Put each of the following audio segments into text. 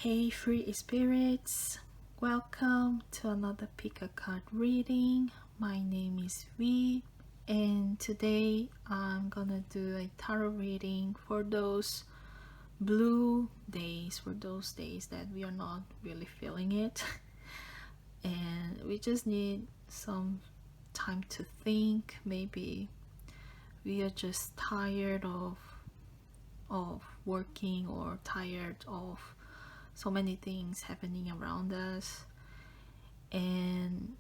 Hey free spirits, welcome to another pick a card reading. My name is V, and today I'm gonna do a tarot reading for those blue days, for those days that we are not really feeling it and we just need some time to think. Maybe we are just tired of working, or tired of so many things happening around us, and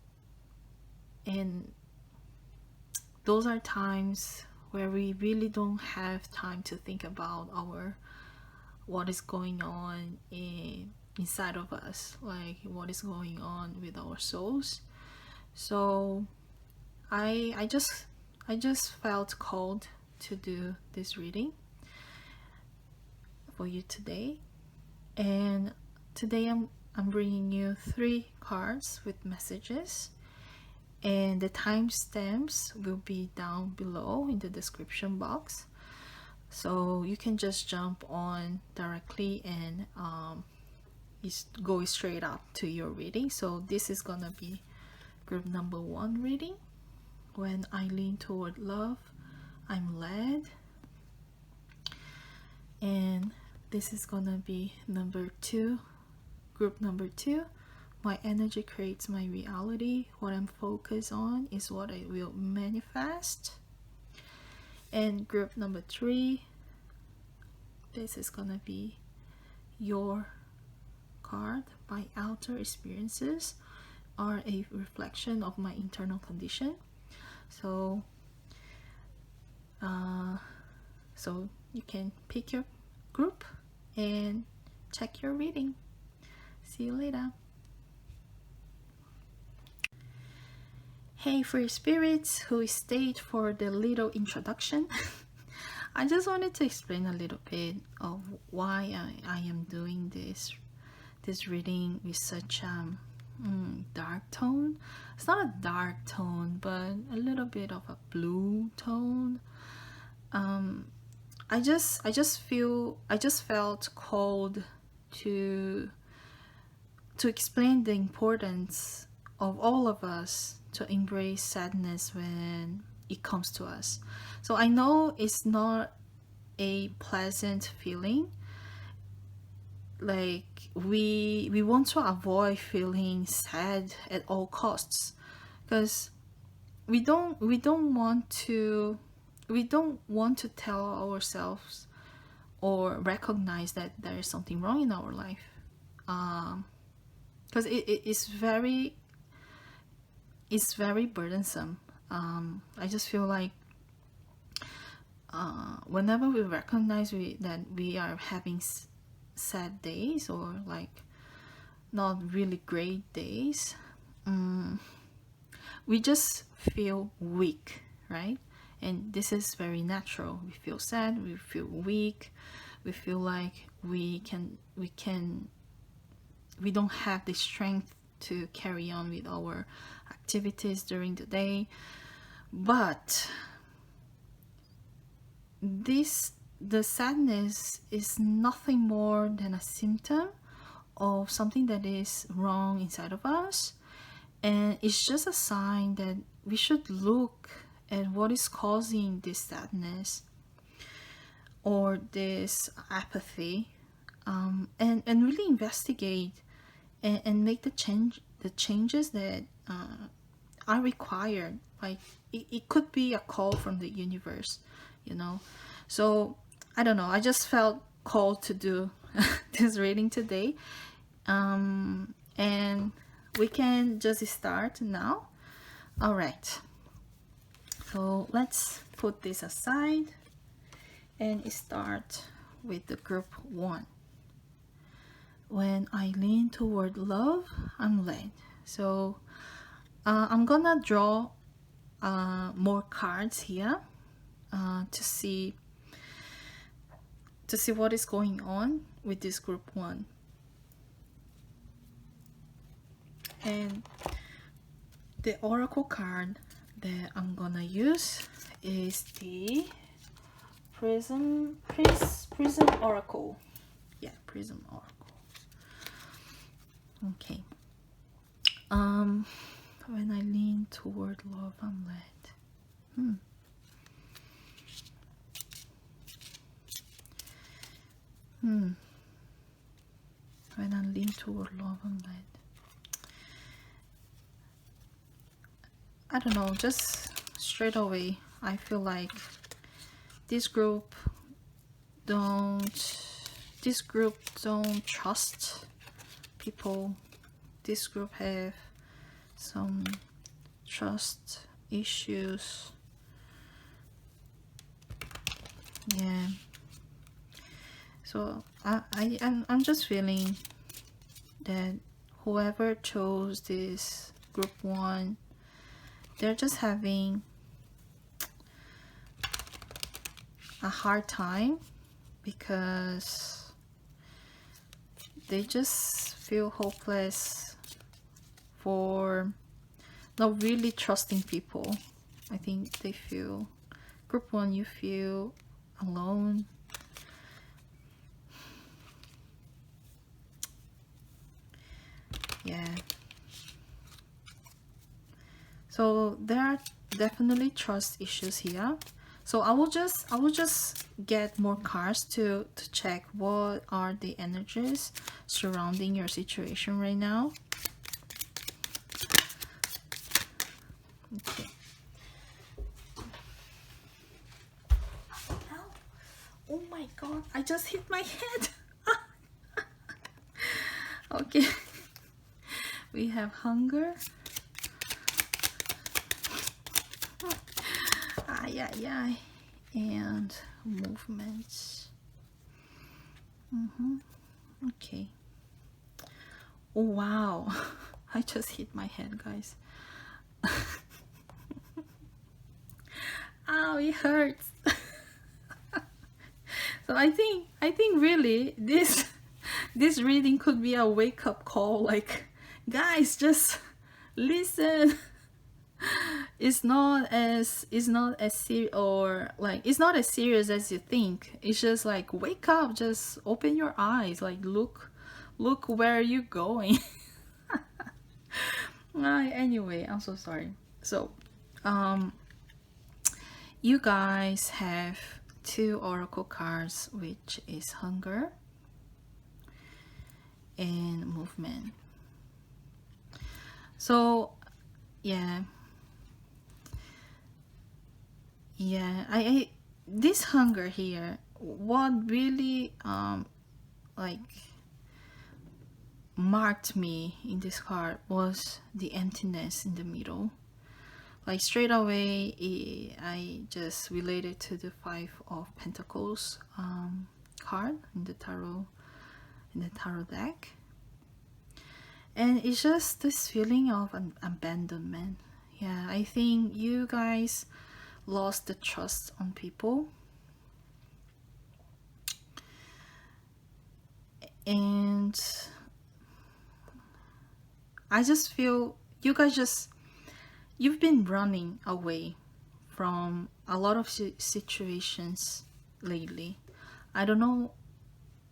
those are times where we really don't have time to think about what is going on inside of us, like what is going on with our souls. So I just felt called to do this reading for you today. And today I'm bringing you 3 cards with messages, and the timestamps will be down below in the description box, so you can just jump on directly and go straight up to your reading. So this is gonna be group number 1 reading. When I lean toward love, I'm led. And this is gonna be number 2, group number 2. My energy creates my reality. What I'm focused on is what I will manifest. And group number 3, this is gonna be your card. My outer experiences are a reflection of my internal condition. So you can pick your group and check your reading. See you later. Hey free spirits who stayed for the little introduction. I just wanted to explain a little bit of why I am doing this reading with such dark tone. It's not a dark tone, but a little bit of a blue tone. I just felt called to explain the importance of all of us to embrace sadness when it comes to us. So I know it's not a pleasant feeling. Like we want to avoid feeling sad at all costs, because we don't want to tell ourselves or recognize that there is something wrong in our life, because it's very burdensome. I just feel like whenever we recognize that we are having sad days, or like not really great days, we just feel weak, right? And this is very natural. We feel sad, we feel weak, we feel like we don't have the strength to carry on with our activities during the day. But the sadness is nothing more than a symptom of something that is wrong inside of us, and it's just a sign that we should look at what is causing this sadness or this apathy, and really investigate and make the changes that are required. Like it could be a call from the universe, you know. So I don't know, I just felt called to do this reading today, and we can just start now. All right, so let's put this aside and start with the group 1. When I lean toward love, I'm led. So I'm gonna draw more cards here to see what is going on with this group 1. And the oracle card that I'm gonna use is the Prism Oracle. Yeah, Prism Oracle. Okay. When I lean toward love, I'm led. When I lean toward love, I'm led. I don't know, just straight away, I feel like this group don't trust people. This group have some trust issues. Yeah. So I'm just feeling that whoever chose this group 1, they're just having a hard time because they just feel hopeless for not really trusting people. I think they feel, group 1, you feel alone. Yeah. So there are definitely trust issues here. So I will just get more cards to check what are the energies surrounding your situation right now. Okay. Ow. Oh my god, I just hit my head. Okay. We have hunger. Ay, and movements. Okay. Oh wow. I just hit my head, guys. Ow, it hurts. So I think really this reading could be a wake-up call, like, guys, just listen. It's not as serious, or like it's not as serious as you think. It's just like, wake up, just open your eyes, like look where you're going. Anyway, I'm so sorry. So you guys have 2 oracle cards, which is hunger and movement. So yeah, I this hunger here, what really like marked me in this card was the emptiness in the middle. Like straight away, I just related to the 5 of Pentacles card in the tarot deck, and it's just this feeling of an abandonment. Yeah, I think you guys lost the trust on people, and I just feel you guys you've been running away from a lot of situations lately. I don't know,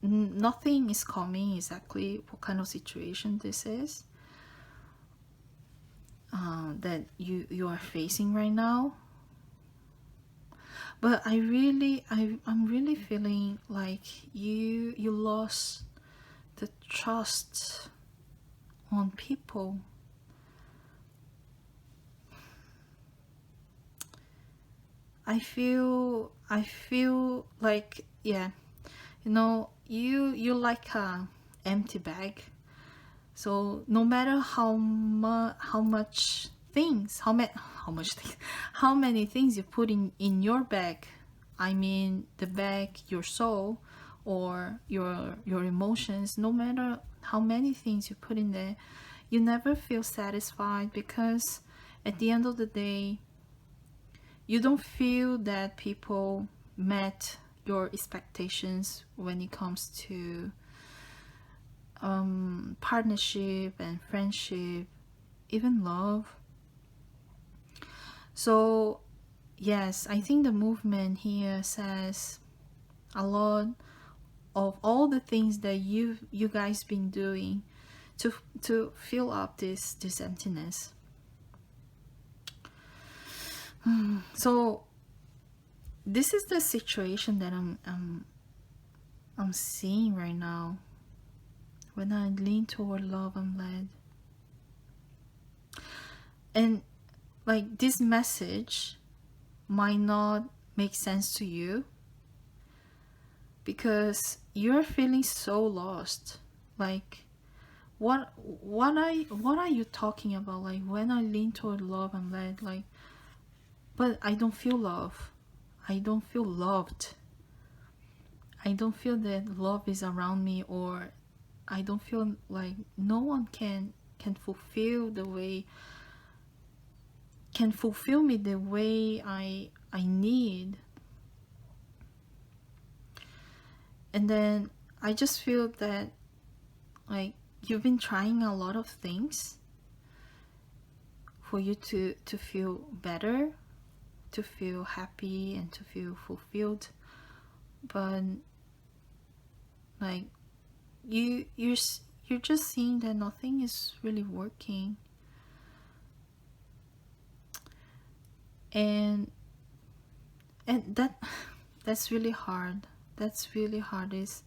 nothing is coming exactly what kind of situation this is that you are facing right now. But I'm really feeling like you lost the trust on people. I feel like, yeah, you know, you like a empty bag. So no matter how much things, how many things you put in your bag, I mean the bag, your soul, or your emotions, no matter how many things you put in there, you never feel satisfied, because at the end of the day, you don't feel that people met your expectations when it comes to partnership and friendship, even love. So yes, I think the movement here says a lot of all the things that you guys been doing to fill up this emptiness. So this is the situation that I'm seeing right now. When I lean toward love, I'm led. And like, this message might not make sense to you because you're feeling so lost. Like, what are you talking about? Like, when I lean toward love, I'm led. Like, but I don't feel love. I don't feel loved. I don't feel that love is around me, or I don't feel like no one can fulfill me the way I need. And then I just feel that, like, you've been trying a lot of things for you to feel better, to feel happy, and to feel fulfilled, but like, you're just seeing that nothing is really working. And that's really hard. That's really hard. It's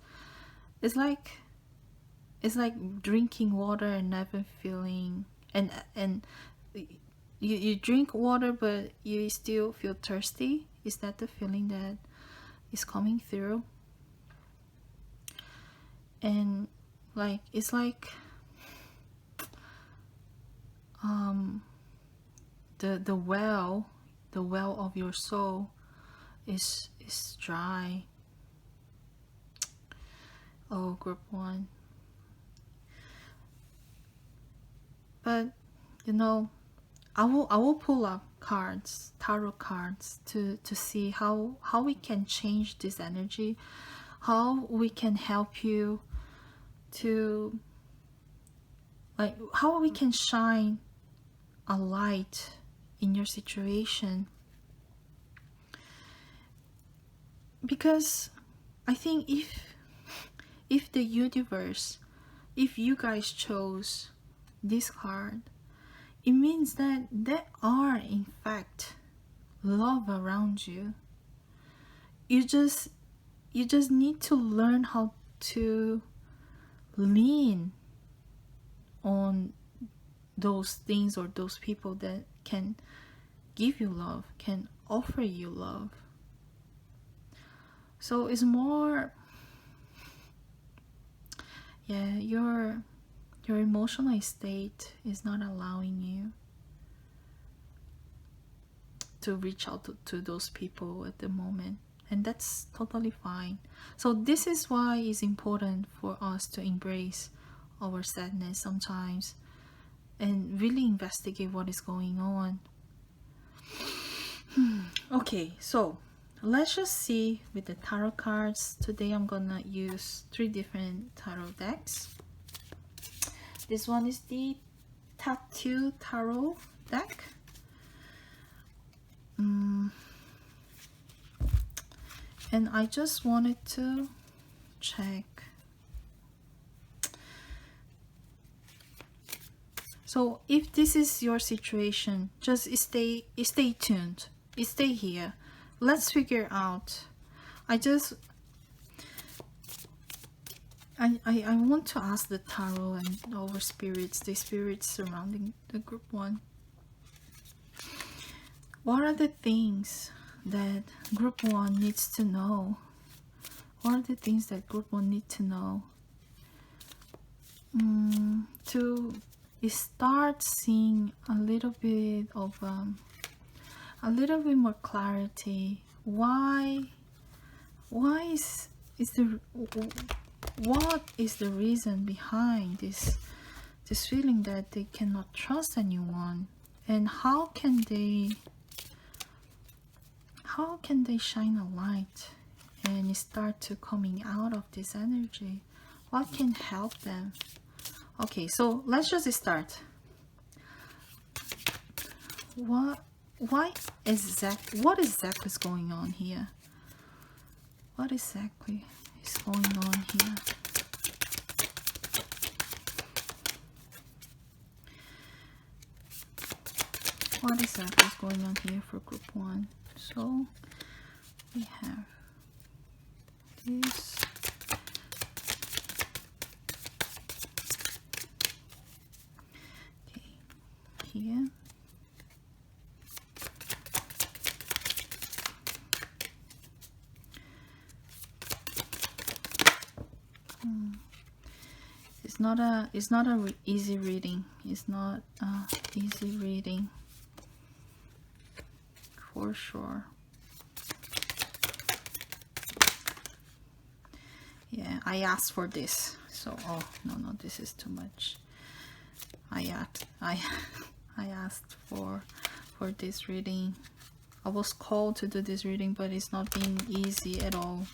like drinking water and never feeling, and you drink water but you still feel thirsty. Is that the feeling that is coming through? And like, it's like the well of your soul is dry. Oh, group 1. But you know, I will pull up cards, tarot cards, to see how we can change this energy, how we can help you to, like, how we can shine a light in your situation. Because I think if the universe, if you guys chose this card, it means that there are in fact love around you. You just need to learn how to lean on those things or those people that can give you love, can offer you love. So it's more, yeah, your emotional state is not allowing you to reach out to those people at the moment, and that's totally fine. So this is why it's important for us to embrace our sadness sometimes and really investigate what is going on. Okay, so let's just see with the tarot cards. Today I'm gonna use 3 different tarot decks. This one is the Tattoo Tarot deck. And I just wanted to check. So if this is your situation, just stay tuned. Stay here. Let's figure out. I want to ask the tarot and our spirits, the spirits surrounding the group 1. What are the things that group 1 needs to know? What are the things that group 1 need to know to start seeing a little bit of a little bit more clarity? What is the reason behind this feeling that they cannot trust anyone, and how can they shine a light and start to coming out of this energy? What can help them? Okay, so let's just start. What exactly is going on here? What exactly is going on here? what exactly is going on here for group 1? So we have this. Okay, here. It's not a easy reading. It's not easy reading for sure. Yeah, I asked for this, so oh no, this is too much. I asked for this reading. I was called to do this reading, but it's not been easy at all.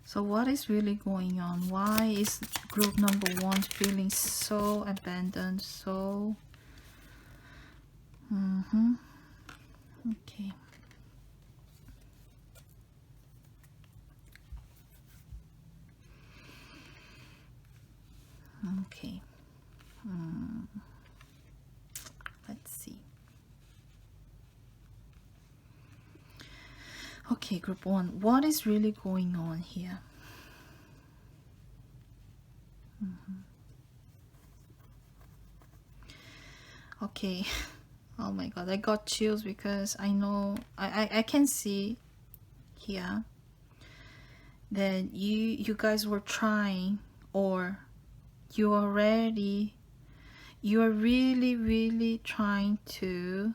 So what is really going on? Why is group number 1 feeling so abandoned? So okay. Okay. Let's see. Okay, group 1, what is really going on here? Okay. Oh my god, I got chills because I know I can see here that you guys were trying, or you are really trying to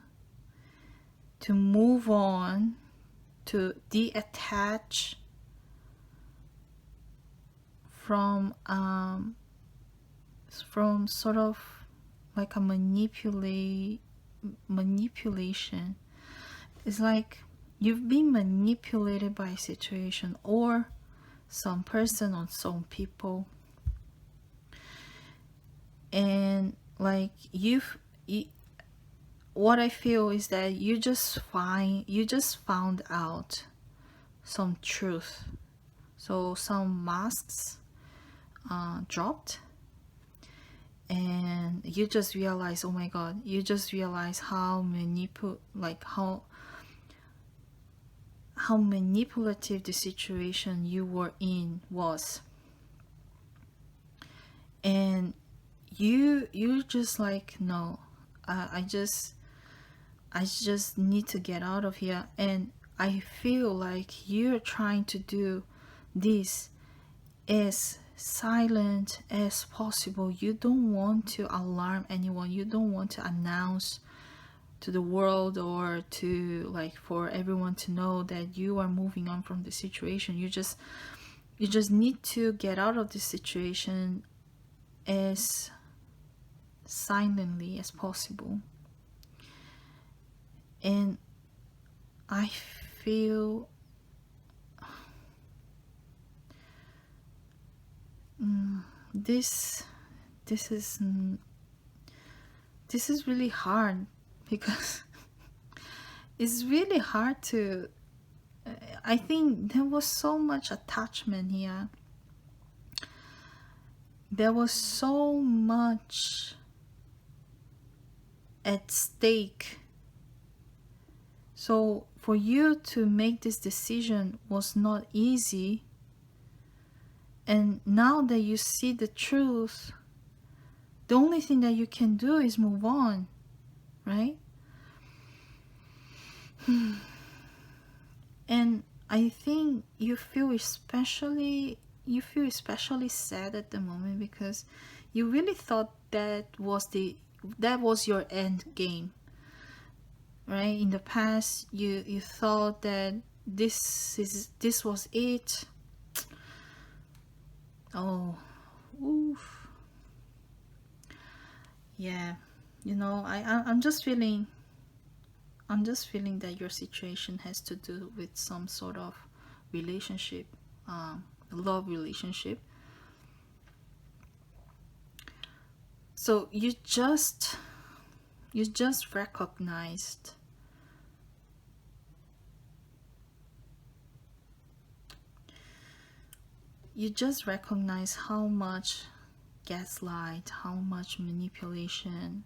move on, to detach from sort of like a manipulation. It's like you've been manipulated by a situation or some person or some people, and like what I feel is that you just found out some truth. So some masks dropped, and you just realize, oh my god, you just realize how manipulative the situation you were in was. And you just like, no, I just need to get out of here. And I feel like you're trying to do this as silent as possible. You don't want to alarm anyone. You don't want to announce to the world, or to like for everyone to know that you are moving on from the situation. You just need to get out of this situation as silently as possible. And I feel this is really hard, because it's really hard to I think there was so much attachment here. There was so much at stake. So for you to make this decision was not easy. And now that you see the truth, the only thing that you can do is move on, right? And I think you feel especially sad at the moment, because you really thought that was your end game, right? In the past, you thought that this was it. Oh, oof. Yeah, I'm just feeling that your situation has to do with some sort of relationship, love relationship. So you just recognized how much gaslight, how much manipulation,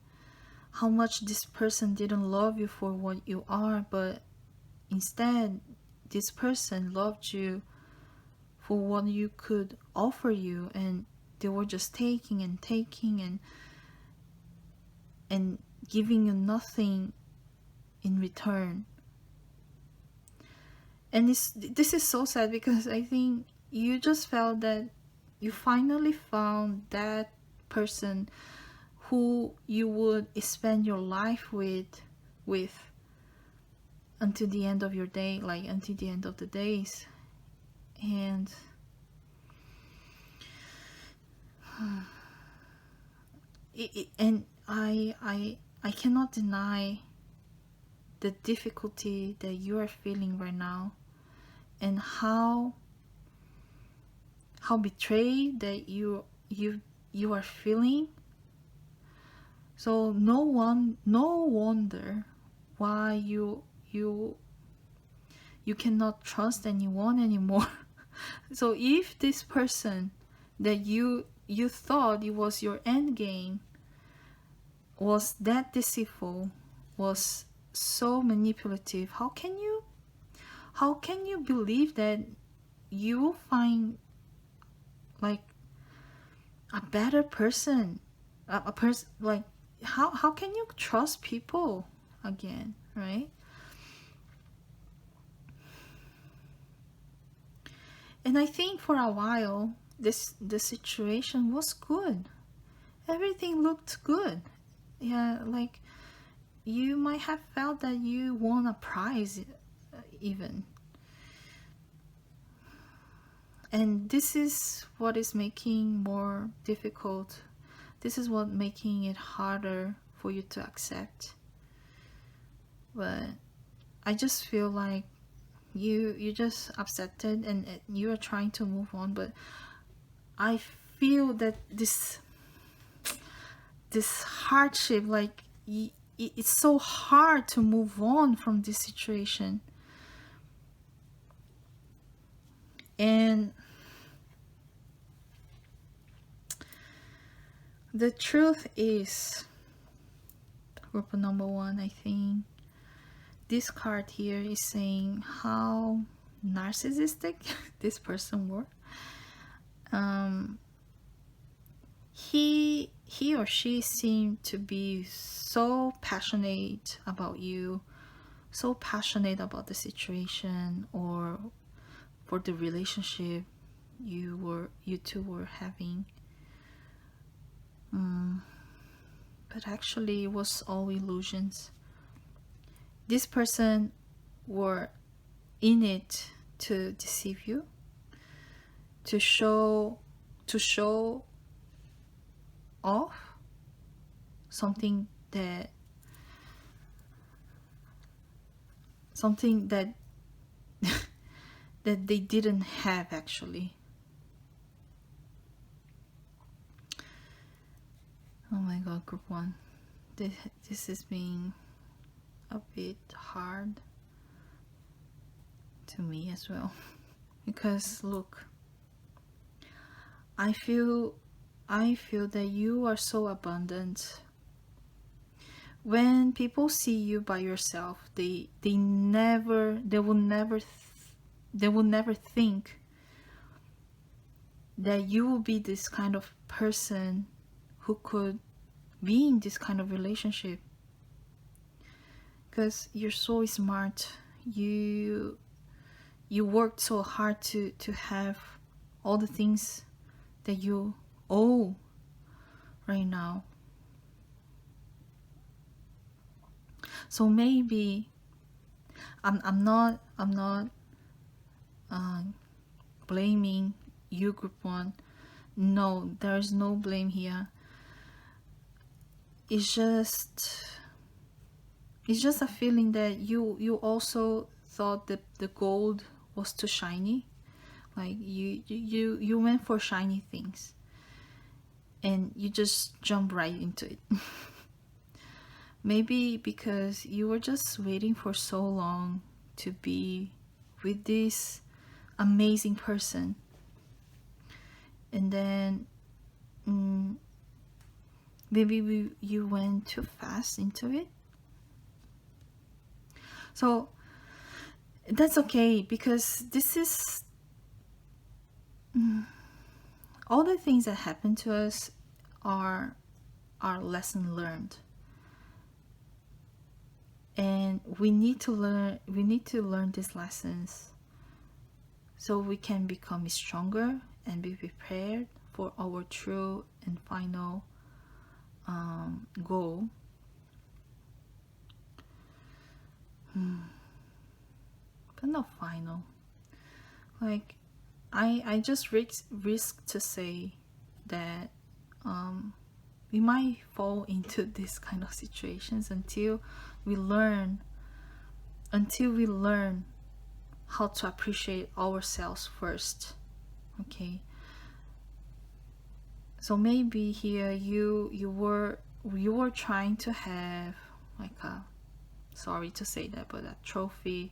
how much this person didn't love you for what you are, but instead this person loved you for what you could offer you, and they were just taking and taking and giving you nothing in return. And this is so sad, because I think you just felt that you finally found that person who you would spend your life with until the end of your day, like until the end of the days. And and I cannot deny the difficulty that you are feeling right now, and how betrayed that you are feeling. So no wonder why you cannot trust anyone anymore. So if this person that you thought it was your end game was that deceitful, was so manipulative, how can you believe that you will find like a better person, a person like, how can you trust people again, right? And I think for a while the situation was good, everything looked good. Yeah, like you might have felt that you won a prize even. And this is what is making more difficult. This is what making it harder for you to accept. But I just feel like you just upsetted and you are trying to move on, but I feel that this hardship, like it's so hard to move on from this situation. And the truth is, group number 1, I think this card here is saying how narcissistic this person were. He or she seemed to be so passionate about you, so passionate about the situation or for the relationship you two were having. But actually it was all illusions. This person were in it to deceive you, to show off something that that they didn't have actually. Oh my god, group 1, this is being a bit hard to me as well. Because look, I feel that you are so abundant. When people see you by yourself, they will never think that you will be this kind of person who could be in this kind of relationship. Because you're so smart, you worked so hard to have all the things that you owe right now. So maybe I'm not blaming you, group 1. No, there's no blame here. It's just a feeling that you also thought that the gold was too shiny. Like you went for shiny things and you just jump right into it. Maybe because you were just waiting for so long to be with this amazing person, and then maybe you went too fast into it. So that's okay, because this is all the things that happen to us are lesson learned, and we need to learn these lessons so we can become stronger and be prepared for our true and final goal. But not final. Like, I just risk to say that we might fall into this kind of situations until we learn how to appreciate ourselves first. Okay, so maybe here you were trying to have like a, sorry to say that, but a trophy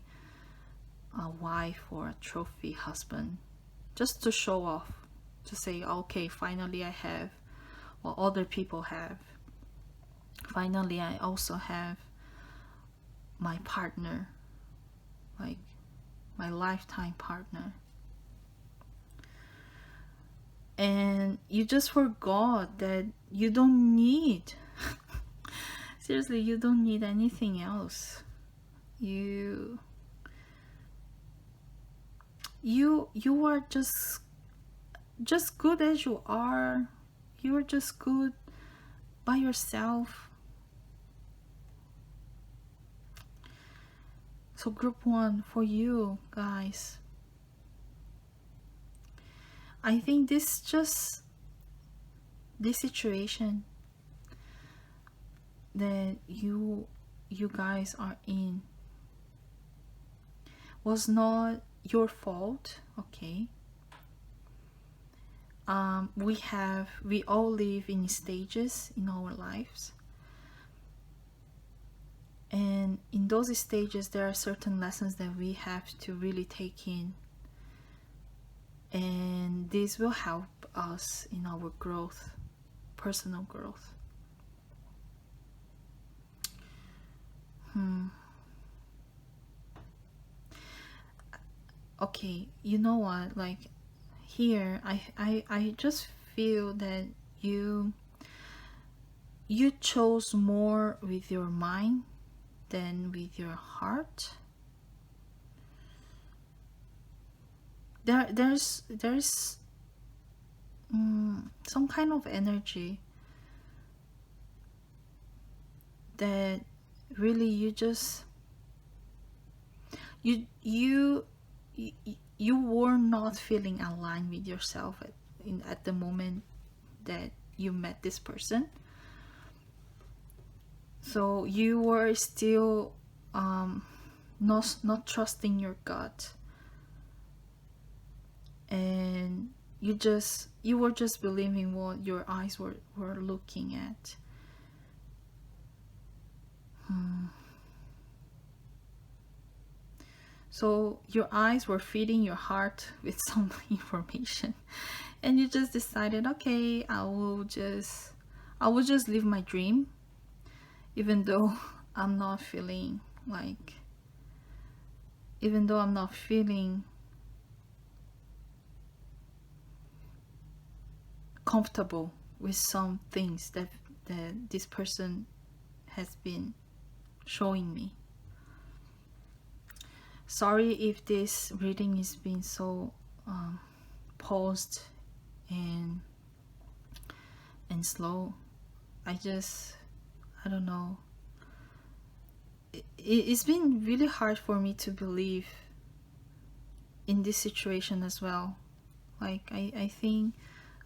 wife or a trophy husband, just to show off, to say, okay, finally I have what other people have. Finally I also have my partner, like my lifetime partner. And you just forgot that you don't need seriously, you don't need anything else. You are just good as you are. You are just good by yourself. So group 1 for you guys, I think this situation that you guys are in was not your fault. Okay, we all live in stages in our lives, and in those stages there are certain lessons that we have to really take in, and this will help us in our growth, personal growth. Okay, you know what, like here I just feel that you chose more with your mind than with your heart. There's some kind of energy that really you just you were not feeling aligned with yourself at the moment that you met this person. So you were still not trusting your gut, and you were just believing what your eyes were looking at. So your eyes were feeding your heart with some information, and you just decided, okay, I will just live my dream, even though I'm not feeling comfortable with some things that this person has been showing me. Sorry if this reading is being so paused and slow. I don't know. It's been really hard for me to believe in this situation as well. Like I think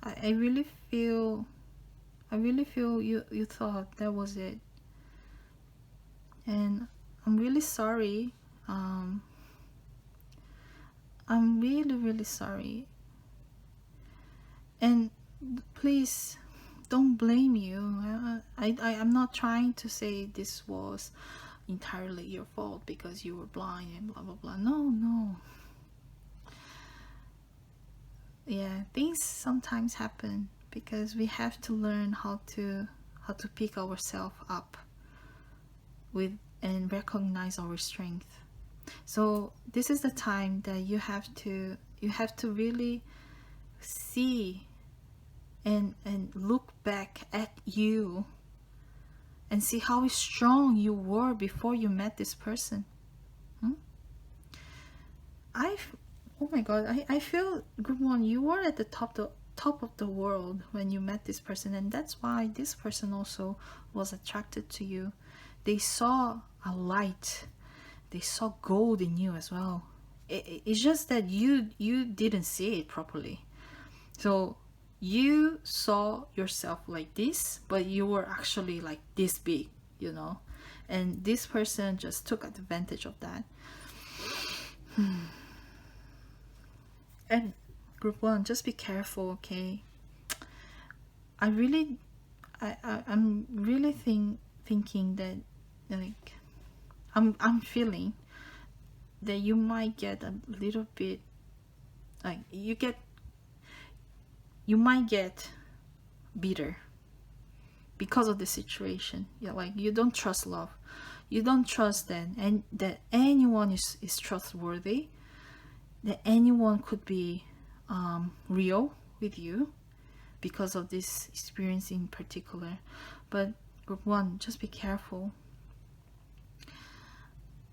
I really feel you thought that was it, and I'm really sorry. I'm really sorry, and please don't blame you. I'm not trying to say this was entirely your fault because you were blind and blah blah blah. No. Yeah, things sometimes happen, because we have to learn how to pick ourselves up with and recognize our strength. So this is the time that you have to really see and look back at you and see how strong you were before you met this person. Oh my god, I feel, group one, you were at the top of the world when you met this person, and that's why this person also was attracted to you. They saw a light, they saw gold in you as well. It's just that you didn't see it properly. So you saw yourself like this, but you were actually like this big, you know, and this person just took advantage of that. And group one, just be careful, okay? I'm really thinking that, like, I'm feeling that you might get a little bit, like, you might get bitter because of the situation. Yeah, like, you don't trust love, you don't trust that anyone is trustworthy, that anyone could be real with you because of this experience in particular. But group one, just be careful.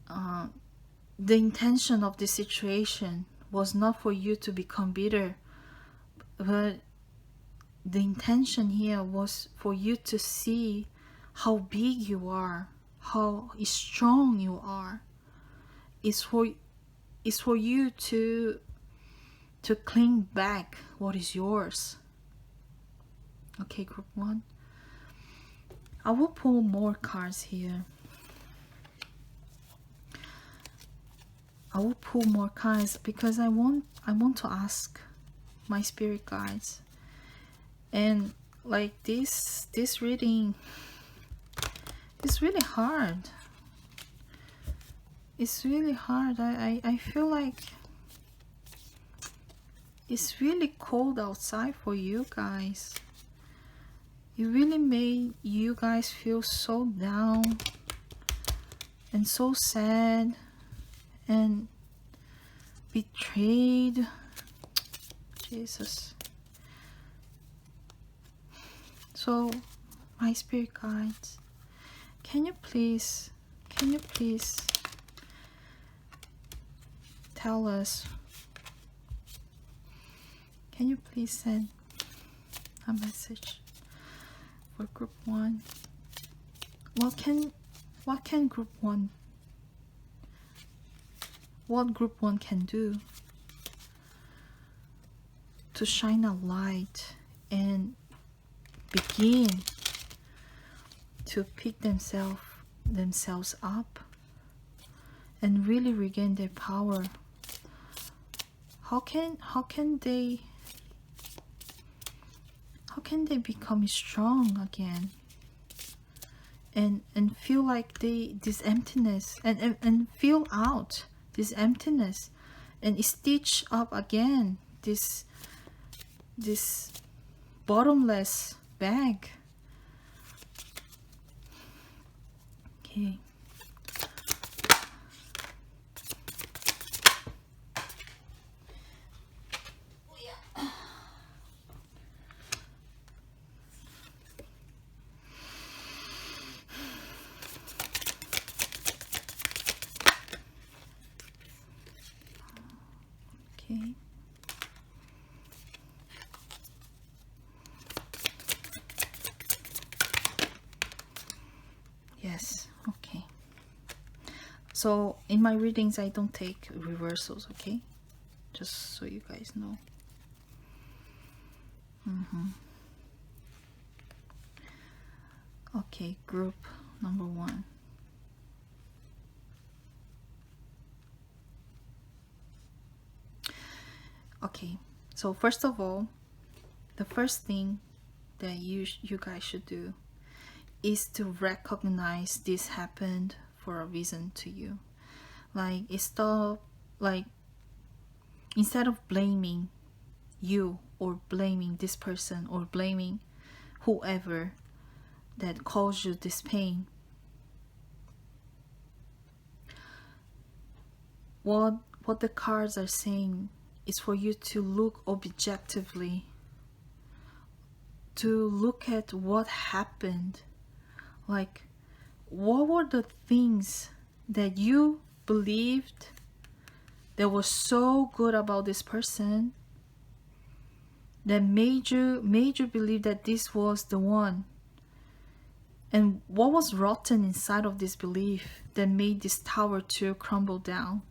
The intention of this situation was not for you to become bitter, but the intention here was for you to see how big you are, how strong you are. It's for you to claim back what is yours. Okay, group one. I will pull more cards here. I will pull more cards because I want to ask my spirit guides. And like this reading is really hard. It's really hard. I feel like it's really cold outside for you guys. It really made you guys feel so down and so sad and betrayed. Jesus. So, my spirit guides, can you please tell us, can you please send a message for group one? What group one can do to shine a light and begin to pick themselves up and really regain their power? How can they become strong again and feel like this emptiness and feel out this emptiness and stitch up again this bottomless bag? Okay. Okay. Yes, okay. So in my readings I don't take reversals, okay? Just so you guys know. Okay, group number one. Okay, so first of all, the first thing that you guys should do is to recognize this happened for a reason to you. Like, stop, like, instead of blaming you or blaming this person or blaming whoever that caused you this pain. What the cards are saying is for you to look objectively, to look at what happened. Like, what were the things that you believed that was so good about this person that made you believe that this was the one? And what was rotten inside of this belief that made this tower to crumble down?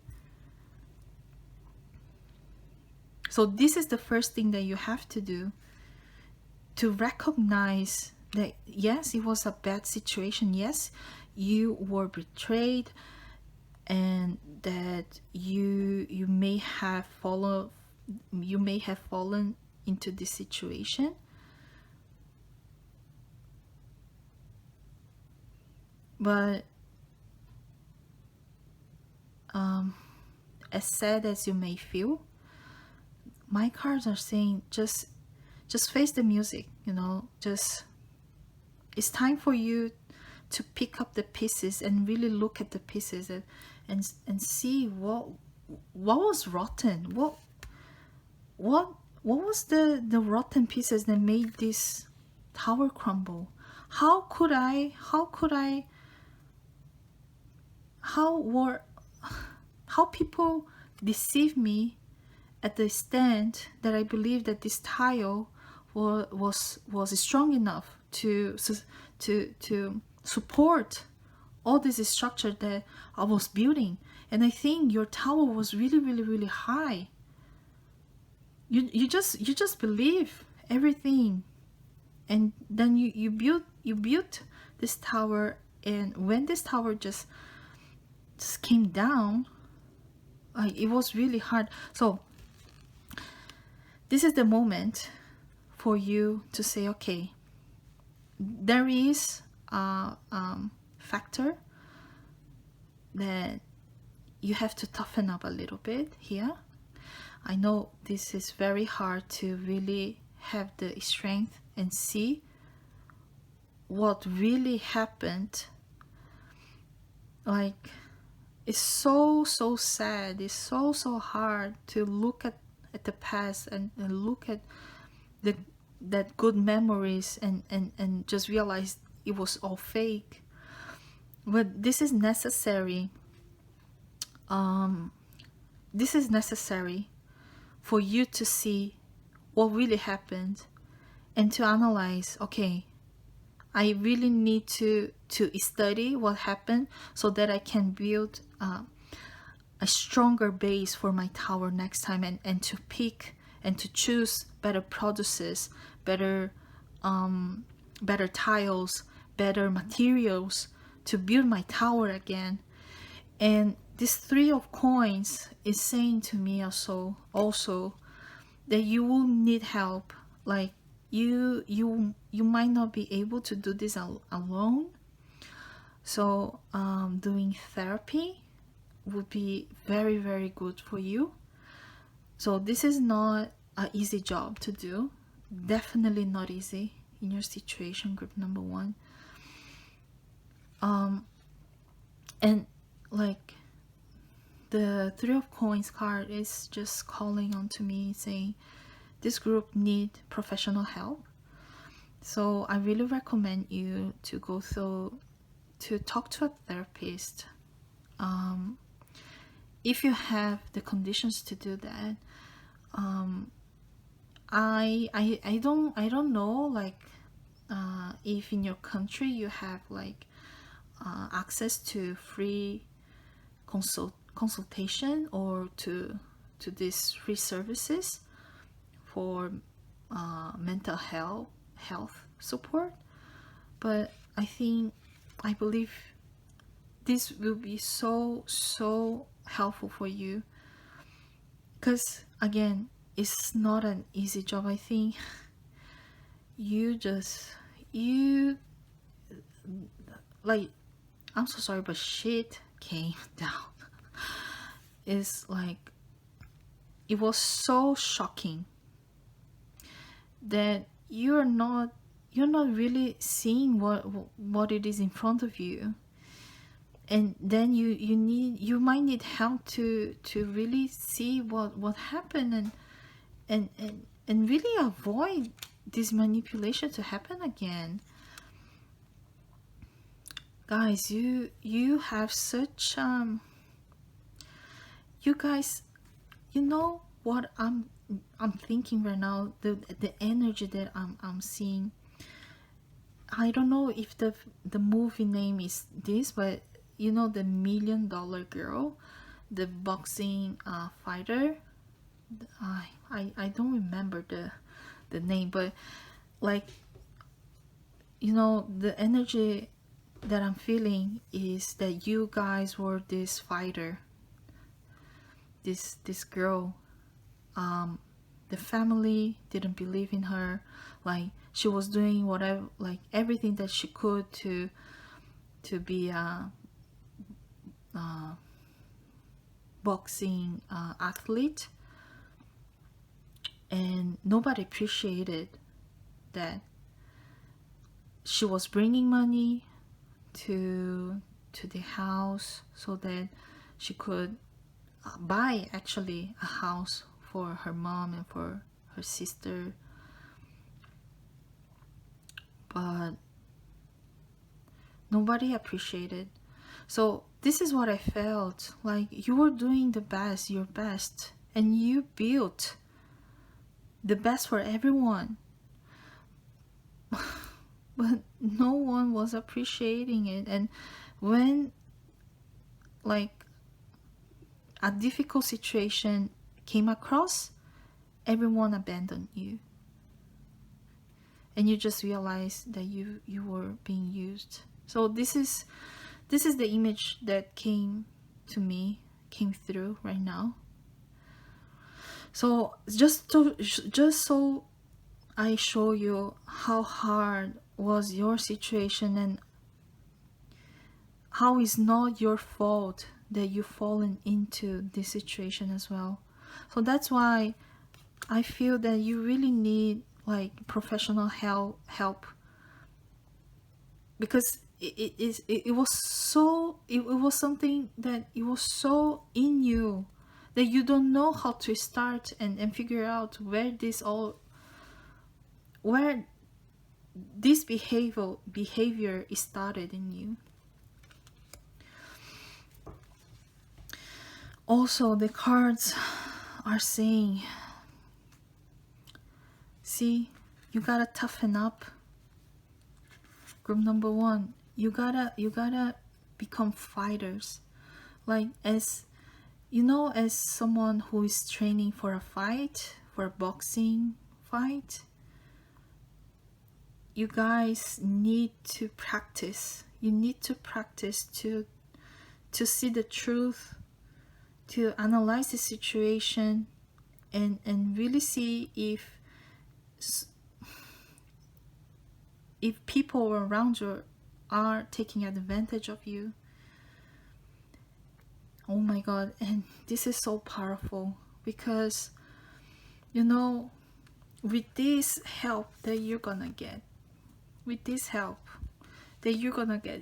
So this is the first thing that you have to do, to recognize that yes, it was a bad situation. Yes, you were betrayed, and that you may have fallen into this situation. But as sad as you may feel, my cards are saying just face the music, you know. Just, it's time for you to pick up the pieces and really look at the pieces and see what was rotten, what was the rotten pieces that made this tower crumble. How people deceive me at the extent that I believe that this tile was strong enough to support all this structure that I was building. And I think your tower was really high. You just believe everything, and then you built this tower. And when this tower just came down, it was really hard. So this is the moment for you to say, okay, there is a factor that you have to toughen up a little bit here. I know this is very hard to really have the strength and see what really happened. Like, it's so sad. It's so hard to look at the past and look at that good memories and just realize it was all fake. But this is necessary. This is necessary for you to see what really happened and to analyze, okay, I really need to study what happened so that I can build a stronger base for my tower next time, and to pick and to choose better producers, better tiles, better materials to build my tower again. And this Three of Coins is saying to me also that you will need help. Like, you might not be able to do this alone. So doing therapy would be very good for you. So this is not an easy job to do. Definitely not easy in your situation, group number one. And like, the Three of Coins card is just calling on to me, saying this group need professional help. So I really recommend you to go through, to talk to a therapist. If you have the conditions to do that. I don't know, like, if in your country you have like access to free consultation or to these free services for mental health support. But I believe this will be so helpful for you, because again, it's not an easy job. I think you like, I'm so sorry, but shit came down. It's like, it was so shocking that you're not really seeing what it is in front of you, and then you might need help to really see what happened, and really avoid this manipulation to happen again. Guys, you have such you guys, you know what I'm thinking right now, the energy that I'm seeing. I don't know if the movie name is this, but you know, the $1 million girl, the boxing fighter. I don't remember the name, but like, you know, the energy that I'm feeling is that you guys were this fighter, this girl. The family didn't believe in her, like she was doing whatever, like everything that she could to be a boxing athlete, and nobody appreciated that she was bringing money to the house so that she could buy actually a house for her mom and for her sister. But nobody appreciated. So this is what I felt like. You were doing the best, your best, and you built the best for everyone. But no one was appreciating it. And when like a difficult situation came across, everyone abandoned you, and you just realized that you were being used. So this is the image that came through right now. So just so I show you how hard was your situation, and how it's not your fault that you've fallen into this situation as well. So that's why I feel that you really need like professional help, because it was something that it was so in you that you don't know how to start and figure out where this behavior is started in you. Also, the cards are saying, see, you gotta toughen up. Group number 1, you gotta become fighters. Like, as you know, as someone who is training for a fight, for a boxing fight, you guys need to practice. You need to practice to see the truth, to analyze the situation, and really see if people around you are taking advantage of you. Oh my god. And this is so powerful, because you know, with this help that you're gonna get,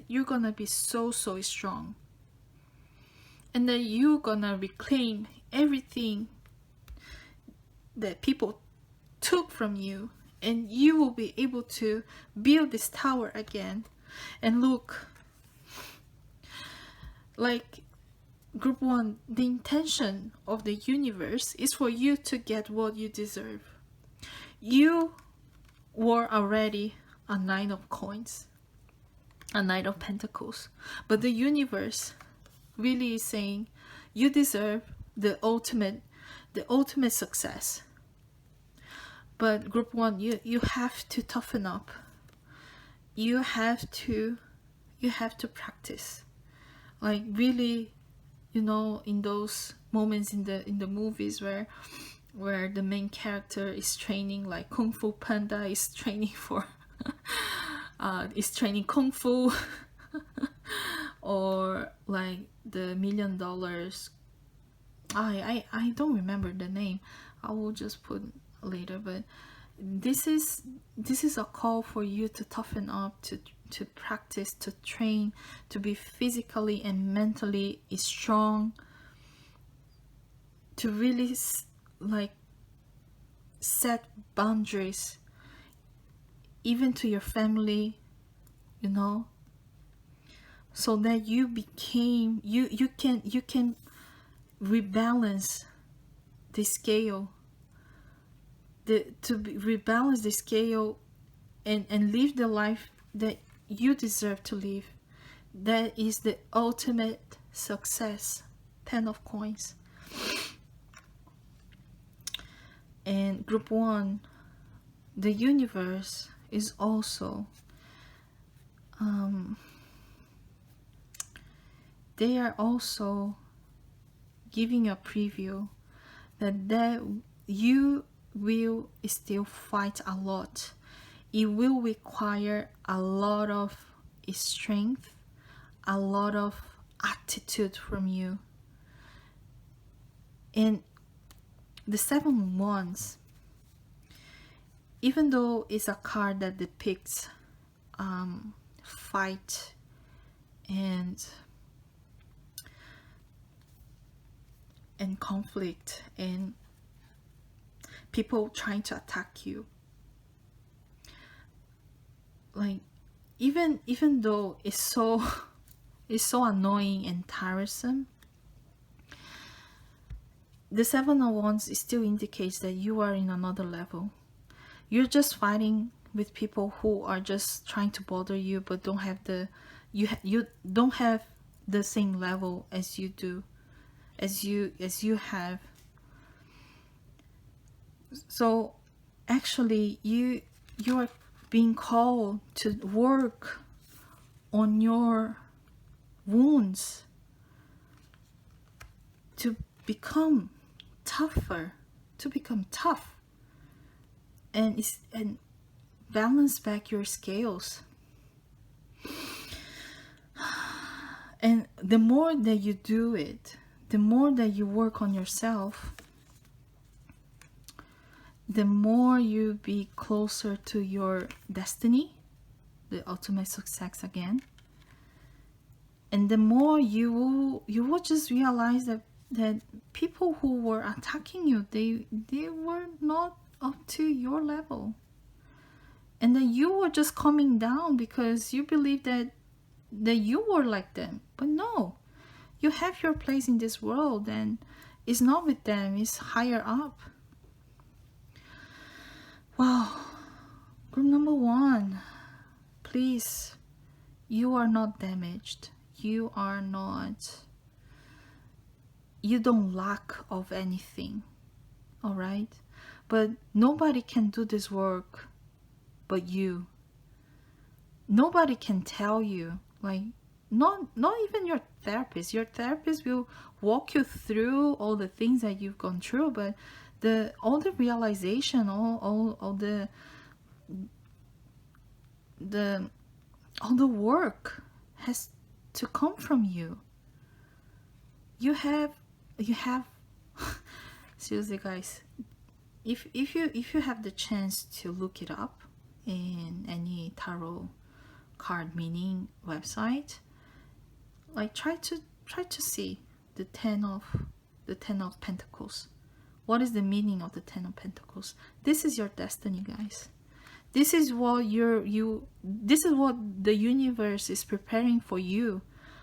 you're gonna be so strong, and then you're gonna reclaim everything that people took from you, and you will be able to build this tower again. And look, like, group 1, the intention of the universe is for you to get what you deserve. You were already a 9 of coins, a 9 of pentacles, but the universe really is saying you deserve the ultimate success. But group 1, you have to toughen up. You have to practice. Like, really, you know, in those moments in the movies where the main character is training, like Kung Fu Panda is training for is training Kung Fu or like the $1 million, I don't remember the name. I will just put later, but this is a call for you to toughen up, to practice, to train, to be physically and mentally strong, to really like set boundaries, even to your family, you know, so that you became you can rebalance the scale, rebalance the scale, and live the life that you deserve to live. That is the ultimate success. 10 of coins. And group 1, the universe is also they are also giving a preview that you will still fight a lot. It will require a lot of strength, a lot of attitude from you. And the 7 of Wands, even though it's a card that depicts fight and conflict and people trying to attack you, like even though it's so it's so annoying and tiresome, the 7 of Wands still indicates that you are in another level. You're just fighting with people who are just trying to bother you, but don't have the you don't have the same level as you do, as you have. So actually you are being called to work on your wounds, to become tougher, to become tough, and balance back your scales. And the more that you do it, the more that you work on yourself, the more you be closer to your destiny, the ultimate success again. And the more you will just realize that people who were attacking you, they were not up to your level, and then you were just coming down because you believe that you were like them. But no, you have your place in this world, and it's not with them, it's higher up. Wow. Group number 1, please, you are not damaged. You are not, you don't lack of anything, all right? But nobody can do this work but you. Nobody can tell you, like, not even your therapist. Your therapist will walk you through all the things that you've gone through, but all the realization, all the work has to come from you. You have seriously, guys, if you have the chance to look it up in any tarot card meaning website, like try to see the 10 of Pentacles. What is the meaning of the 10 of Pentacles? This is your destiny, guys. This is what this is what the universe is preparing for you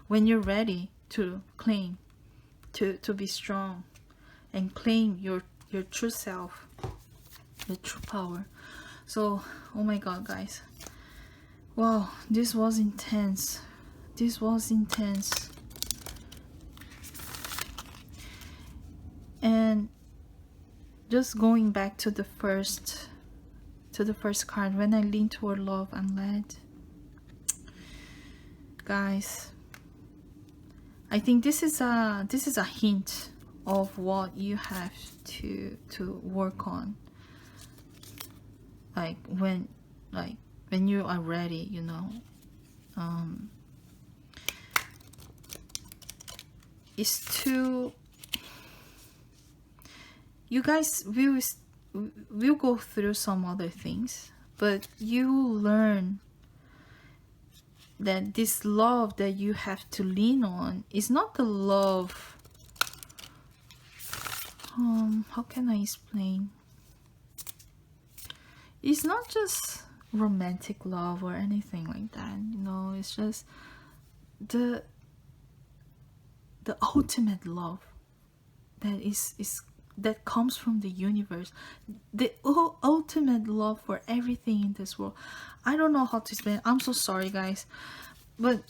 when you're ready to claim, to be strong and claim your true self, your true power. So, oh my god, guys, wow, this was intense. This was intense. And just going back to the first card, when I lean toward love and led, guys, I think this is a hint of what you have to work on, like when you are ready, you know. Is to, you guys will we'll go through some other things, but you learn that this love that you have to lean on is not the love, how can I explain? It's not just romantic love or anything like that, you know. It's just the ultimate love that is that comes from the universe, the ultimate love for everything in this world. I don't know how to explain. I'm so sorry, guys, but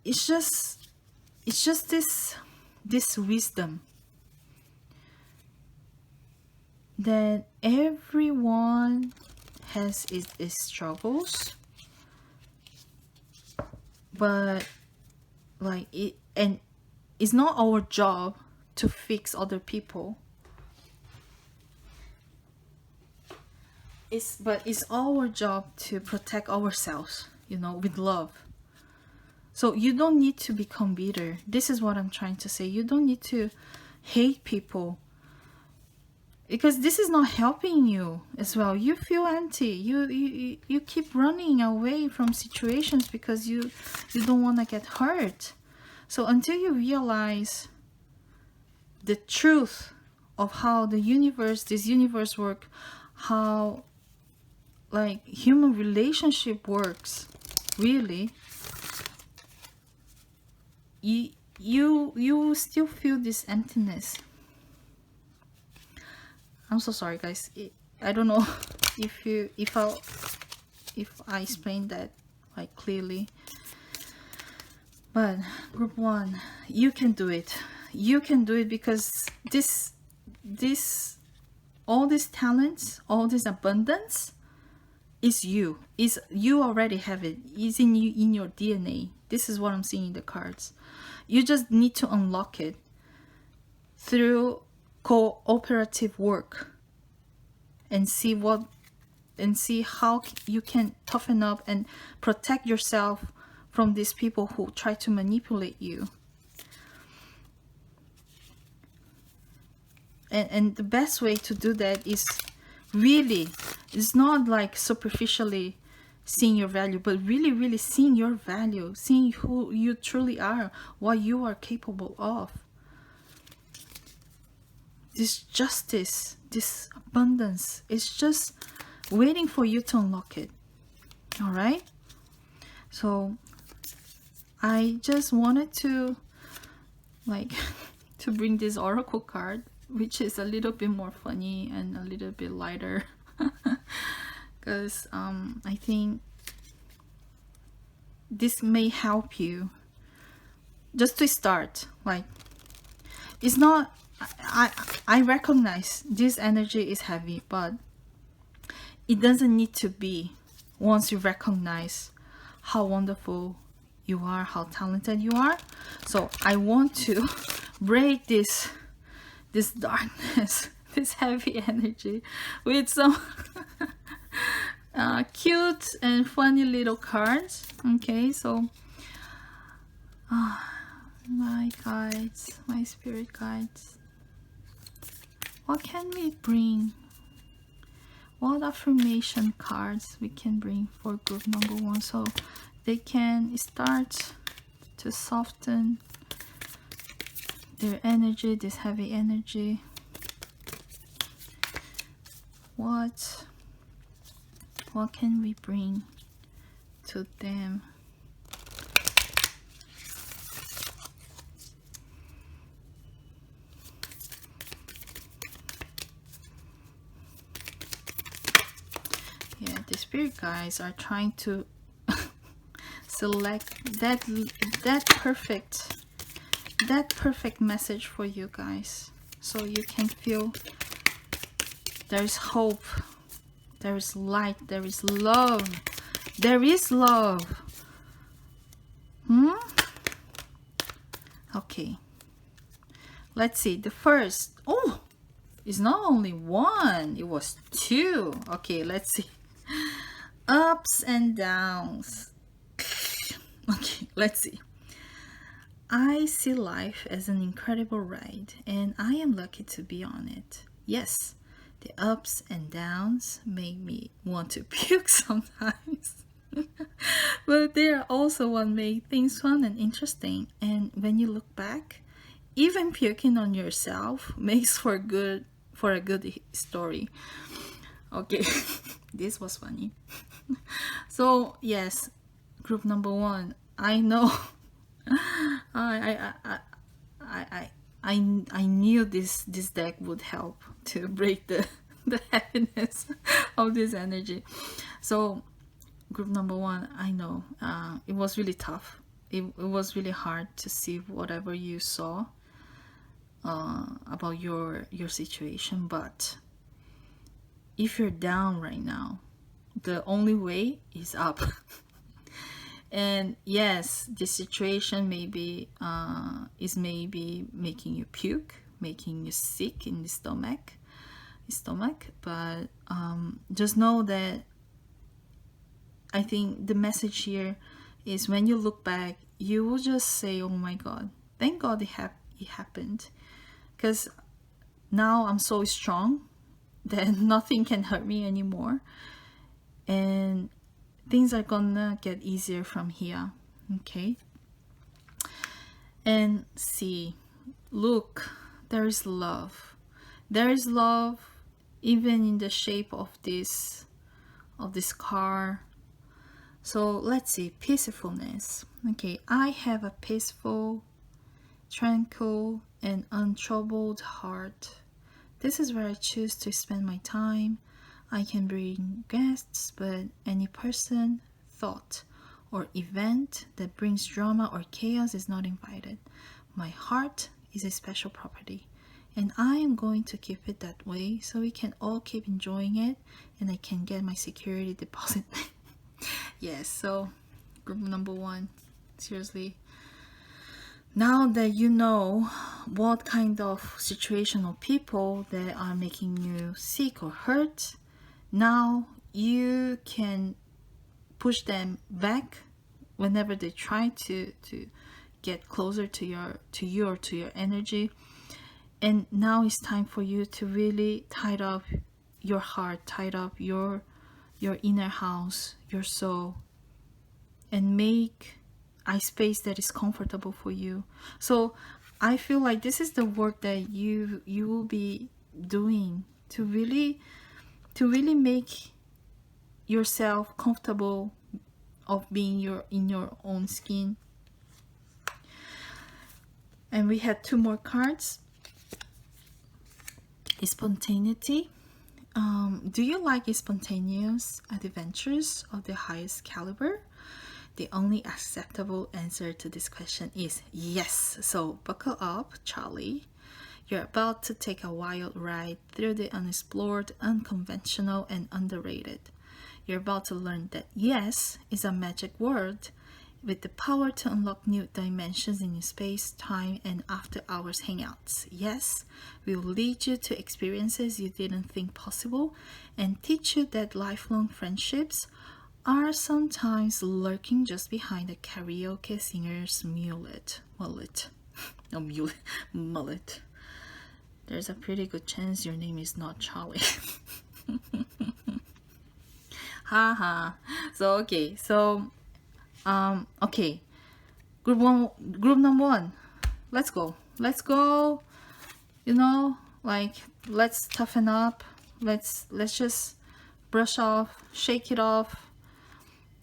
it's just this wisdom that everyone has its struggles, but like it, and it's not our job to fix other people. But it's our job to protect ourselves, you know, with love. So you don't need to become bitter. This is what I'm trying to say. You don't need to hate people, because this is not helping you as well. You feel empty. You keep running away from situations because you don't want to get hurt. So until you realize the truth of how this universe work, how like human relationship works, really, you still feel this emptiness. I'm so sorry, guys. I don't know if I explained that like clearly. But group 1, you can do it. You can do it, because all these talents, all this abundance is you. You already have it. It's in you, in your DNA. This is what I'm seeing in the cards. You just need to unlock it through cooperative work, and see how you can toughen up and protect yourself from these people who try to manipulate you. And the best way to do that is really, it's not like superficially seeing your value, but really seeing your value, seeing who you truly are, what you are capable of. This justice, this abundance, is just waiting for you to unlock it. All right? So I just wanted to like to bring this oracle card, which is a little bit more funny and a little bit lighter, because I think this may help you just to start. Like, it's not, I recognize this energy is heavy, but it doesn't need to be once you recognize how wonderful you are, how talented you are. So I want to break this darkness, this heavy energy, with some cute and funny little cards. Okay, so my guides, my spirit guides, what can we bring? What affirmation cards we can bring for group number 1, so they can start to soften their energy, this heavy energy. What can we bring to them? Yeah, the spirit guides are trying to select that perfect message for you guys, so you can feel there is hope, there is light, there is love, there is love. Okay, let's see. The first, oh, it's not only 1, it was 2. Okay, let's see. Ups and downs. Okay, let's see. I see life as an incredible ride, and I am lucky to be on it. Yes, the ups and downs make me want to puke sometimes. But they are also what make things fun and interesting. And when you look back, even puking on yourself makes for a good story. Okay, this was funny. So yes, group number one. I know. I I I I I knew this deck would help to break the the happiness of this energy. So group number one, I know it was really tough. It was really hard to see whatever you saw about your situation. But if you're down right now, the only way is up. And yes, this situation maybe is maybe making you puke, making you sick in the stomach. But just know that I think the message here is when you look back, you will just say, "Oh my God, thank God it happened," because now I'm so strong that nothing can hurt me anymore, and things are gonna get easier from here. Okay. And see, look, there is love. There is love even in the shape of this car. So let's see, peacefulness. Okay, I have a peaceful, tranquil, and untroubled heart. This is where I choose to spend my time. I can bring guests, but any person, thought, or event that brings drama or chaos is not invited. My heart is a special property, and I am going to keep it that way so we can all keep enjoying it and I can get my security deposit. Yes, so group number one, seriously. Now that you know what kind of situation or people that are making you sick or hurt, now you can push them back whenever they try to get closer to you or to your energy. And now it's time for you to really tie up your heart, tie up your inner house, your soul, and make a space that is comfortable for you. So I feel like this is the work that you will be doing to really make yourself comfortable of being in your own skin. And we had two more cards. Spontaneity. Do you like spontaneous adventures of the highest caliber? The only acceptable answer to this question is yes. So buckle up, Charlie. You're about to take a wild ride through the unexplored, unconventional, and underrated. You're about to learn that yes is a magic word with the power to unlock new dimensions in your space, time, and after hours hangouts. Yes will lead you to experiences you didn't think possible and teach you that lifelong friendships are sometimes lurking just behind a karaoke singer's mullet. No, mullet. There's a pretty good chance your name is not Charlie. Haha. So okay, okay, group number one, let's go. You know, like, let's toughen up. Let's just brush off, shake it off,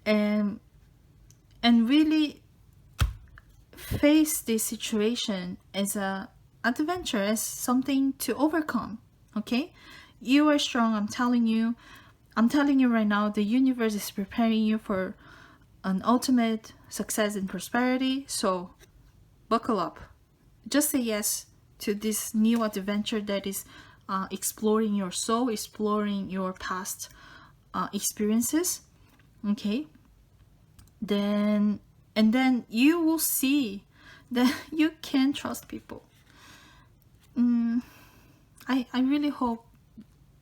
and really face this situation as a adventure, as something to overcome. Okay, you are strong. I'm telling you right now, the universe is preparing you for an ultimate success and prosperity. So buckle up, just say yes to this new adventure that is exploring your soul, exploring your past experiences. Okay, then you will see that you can trust people. I really hope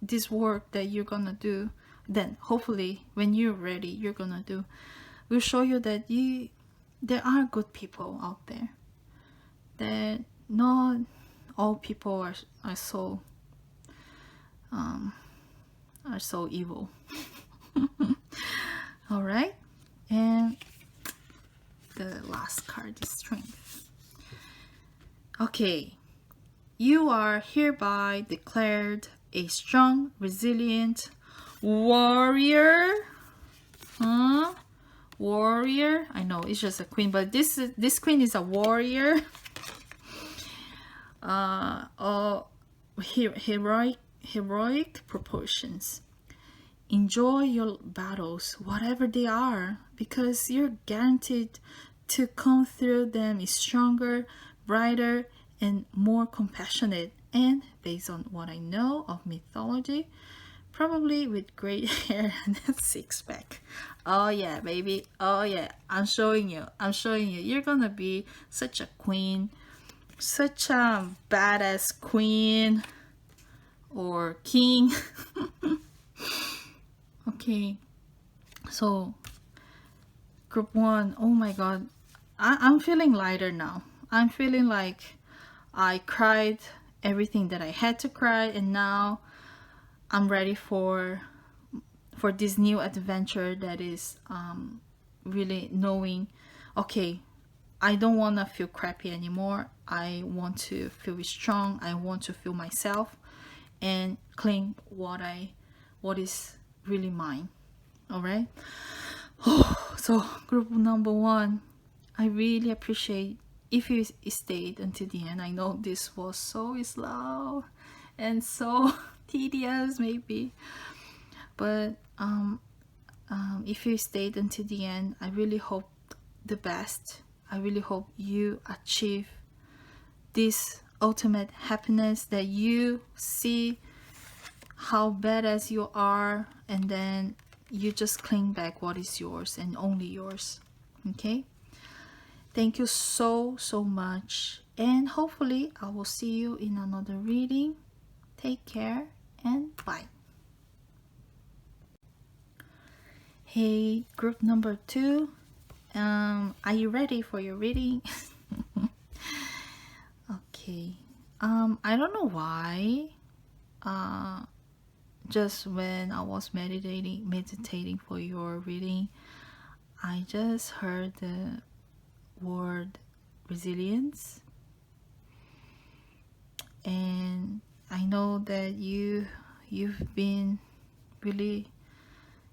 this work that you're gonna do, then hopefully when you're ready, you're gonna do, will show you that there are good people out there, that not all people are so are so evil. All right, and the last card is strength. Okay, you are hereby declared a strong, resilient warrior. Huh? Warrior. I know it's just a queen, but this queen is a warrior. Heroic proportions. Enjoy your battles, whatever they are, because you're guaranteed to come through them stronger, brighter, and more compassionate. And based on what I know of mythology, probably with great hair and a six-pack. Oh yeah, baby. Oh yeah. I'm showing you. You're gonna be such a queen, such a badass queen or king. Okay, so group one. Oh my god, I'm feeling lighter now. I'm feeling like I cried everything that I had to cry, and now I'm ready for this new adventure that is really knowing, okay, I don't want to feel crappy anymore. I want to feel strong. I want to feel myself and claim what is really mine. All right. So group number one, I really appreciate if you stayed until the end. I know this was so slow and so tedious maybe, but if you stayed until the end, I really hope the best. I really hope you achieve this ultimate happiness, that you see how badass you are, and then you just claim back what is yours and only yours. Okay, thank you so much, and hopefully I will see you in another reading. Take care and bye. Hey, group number two, are you ready for your reading? Okay, I don't know why, just when I was meditating for your reading, I just heard the word resilience, and I know that you've been really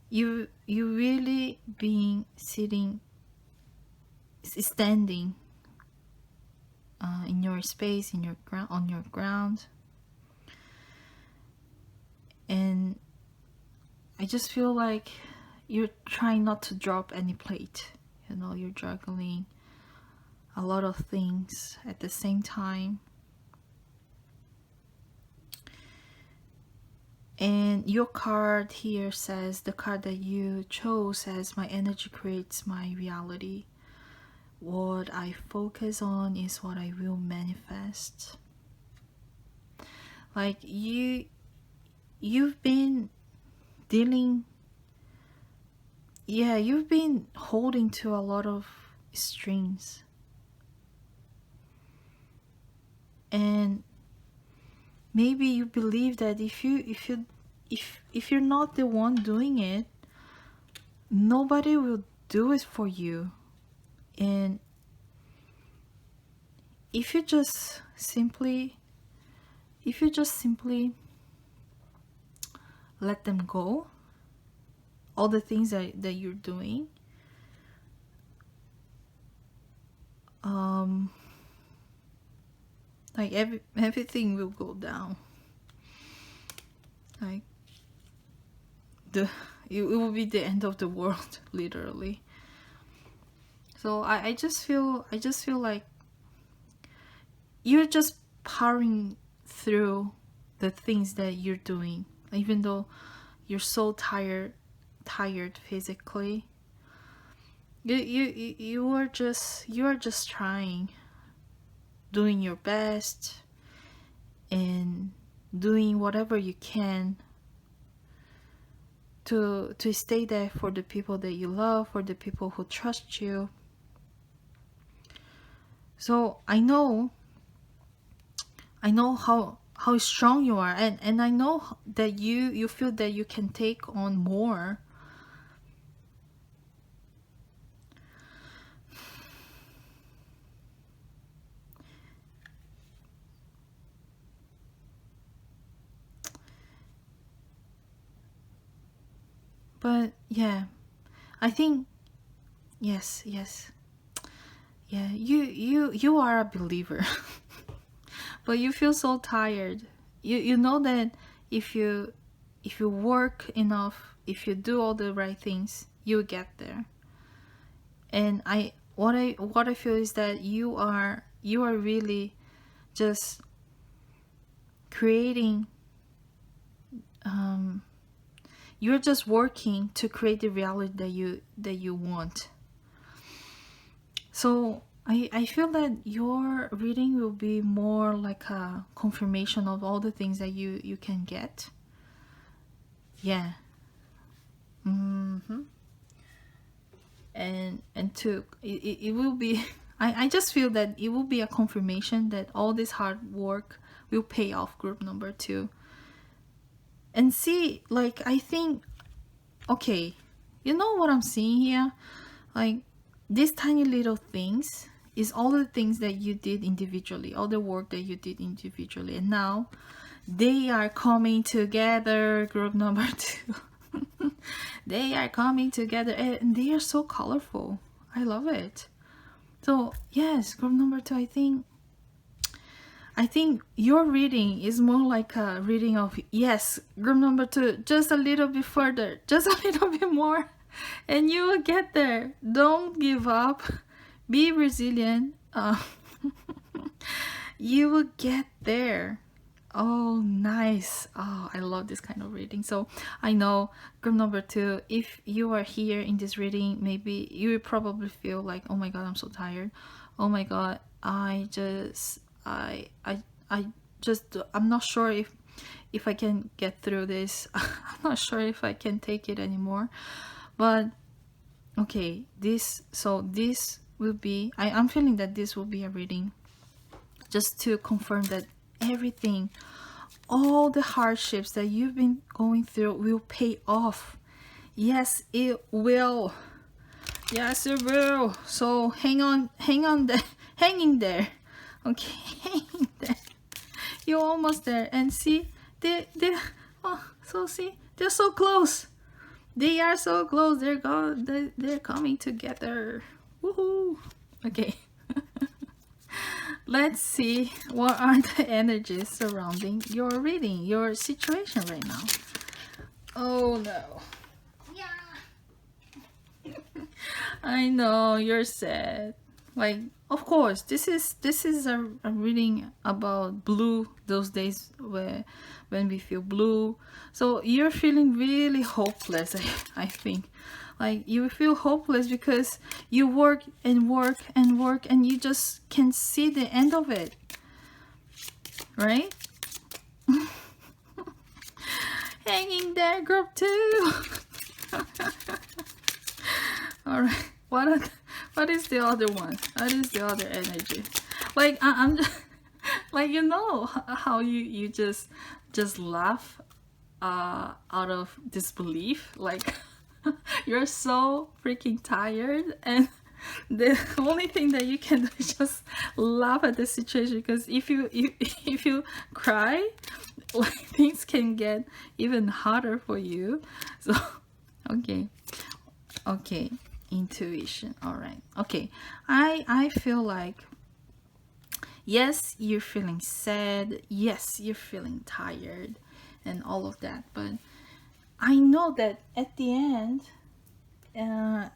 you really been standing in your space, in your ground, on your ground, and I just feel like you're trying not to drop any plate. You know, you're juggling a lot of things at the same time. And your card here says, the card that you chose says, my energy creates my reality. What I focus on is what I will manifest. Like you've been dealing, yeah, you've been holding to a lot of strings, and maybe you believe that if you're not the one doing it, nobody will do it for you. And if you just simply let them go, all the things that you're doing, like everything will go down. Like it will be the end of the world, literally. So I just feel like you're just powering through the things that you're doing, even though you're so tired physically. You are just trying, doing your best and doing whatever you can to stay there for the people that you love, for the people who trust you. So I know how strong you are, and I know that you feel that you can take on more. But yeah, I think yes, yes. Yeah, you are a believer. But you feel so tired. You know that if you work enough, if you do all the right things, you'll get there. And what I feel is that you are really just creating, um you're just working to create the reality that you want. So I feel that your reading will be more like a confirmation of all the things that you can get. Yeah. Mm-hmm. And it will be I just feel that it will be a confirmation that all this hard work will pay off, group number two. And see, like, I think, okay, you know what I'm seeing here? Like, these tiny little things is all the things that you did individually, all the work that you did individually, and now they are coming together, group number two. They are coming together, and they are so colorful. I love it. So yes, group number two, I think your reading is more like a reading of, yes, group number two, just a little bit further, just a little bit more, and you will get there. Don't give up. Be resilient. You will get there. Oh, nice. Oh, I love this kind of reading. So I know, group number two, if you are here in this reading, maybe you will probably feel like, oh my god, I'm so tired. Oh my god, I'm not sure if I can get through this. I'm not sure if I can take it anymore. But okay, this will be, I'm feeling that this will be a reading just to confirm that everything, all the hardships that you've been going through will pay off. Yes, it will. Yes, it will. So hang on there, hanging there. Okay, hanging there. You're almost there. And see, see, they're so close. They are so close. They're coming together. Woohoo! Okay. Let's see what are the energies surrounding your reading, your situation right now. Oh no. Yeah. I know you're sad. Like, of course, this is a reading about blue, those days when we feel blue. So you're feeling really hopeless, I think. Like, you feel hopeless because you work and work and work and you just can't see the end of it. Right? Hanging there, group two. Alright. What is the other one? What is the other energy? Like, I'm just, like, you know how you just laugh out of disbelief, like you're so freaking tired, and the only thing that you can do is just laugh at the situation, because if you cry, like, things can get even harder for you. So okay, intuition. All right. Okay, I feel like, yes, you're feeling sad, yes, you're feeling tired and all of that, but I know that at the end, at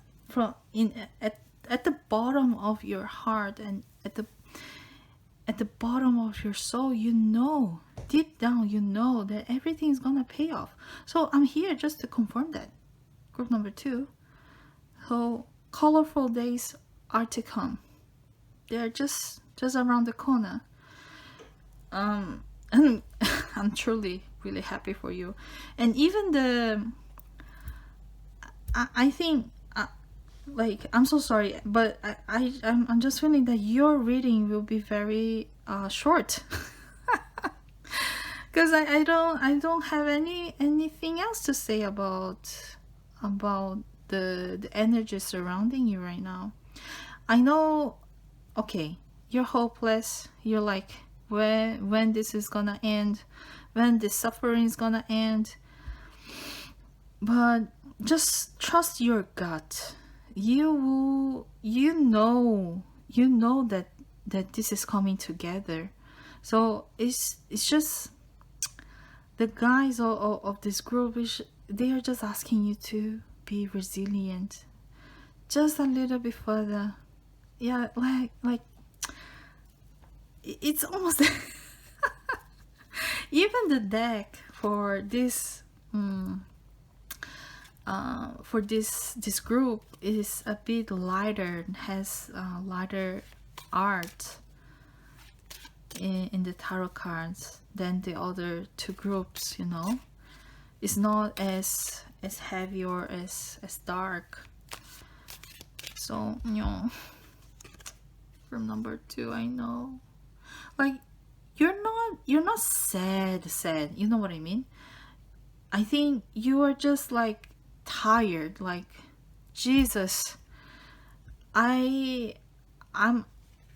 the bottom of your heart and at the bottom of your soul, you know, deep down, you know that everything's gonna pay off. So I'm here just to confirm that, group number two. So colorful days are to come. They're just around the corner. And I'm truly really happy for you. And even I think, like, I'm so sorry, but I'm just feeling that your reading will be very short. because I don't have anything else to say about the energy surrounding you right now. I know, okay, you're hopeless. You're like, when this is gonna end, when this suffering is gonna end. But just trust your gut. You know that this is coming together. So it's just the guys of this group they are just asking you to be resilient, just a little bit further. Yeah, like it's almost even the deck for this group is a bit lighter, has lighter art in the tarot cards than the other two groups. It's not as heavy or as dark. So from number 2, I know, like, you're not sad, you know what I mean. I think you are just like tired, like, Jesus, I'm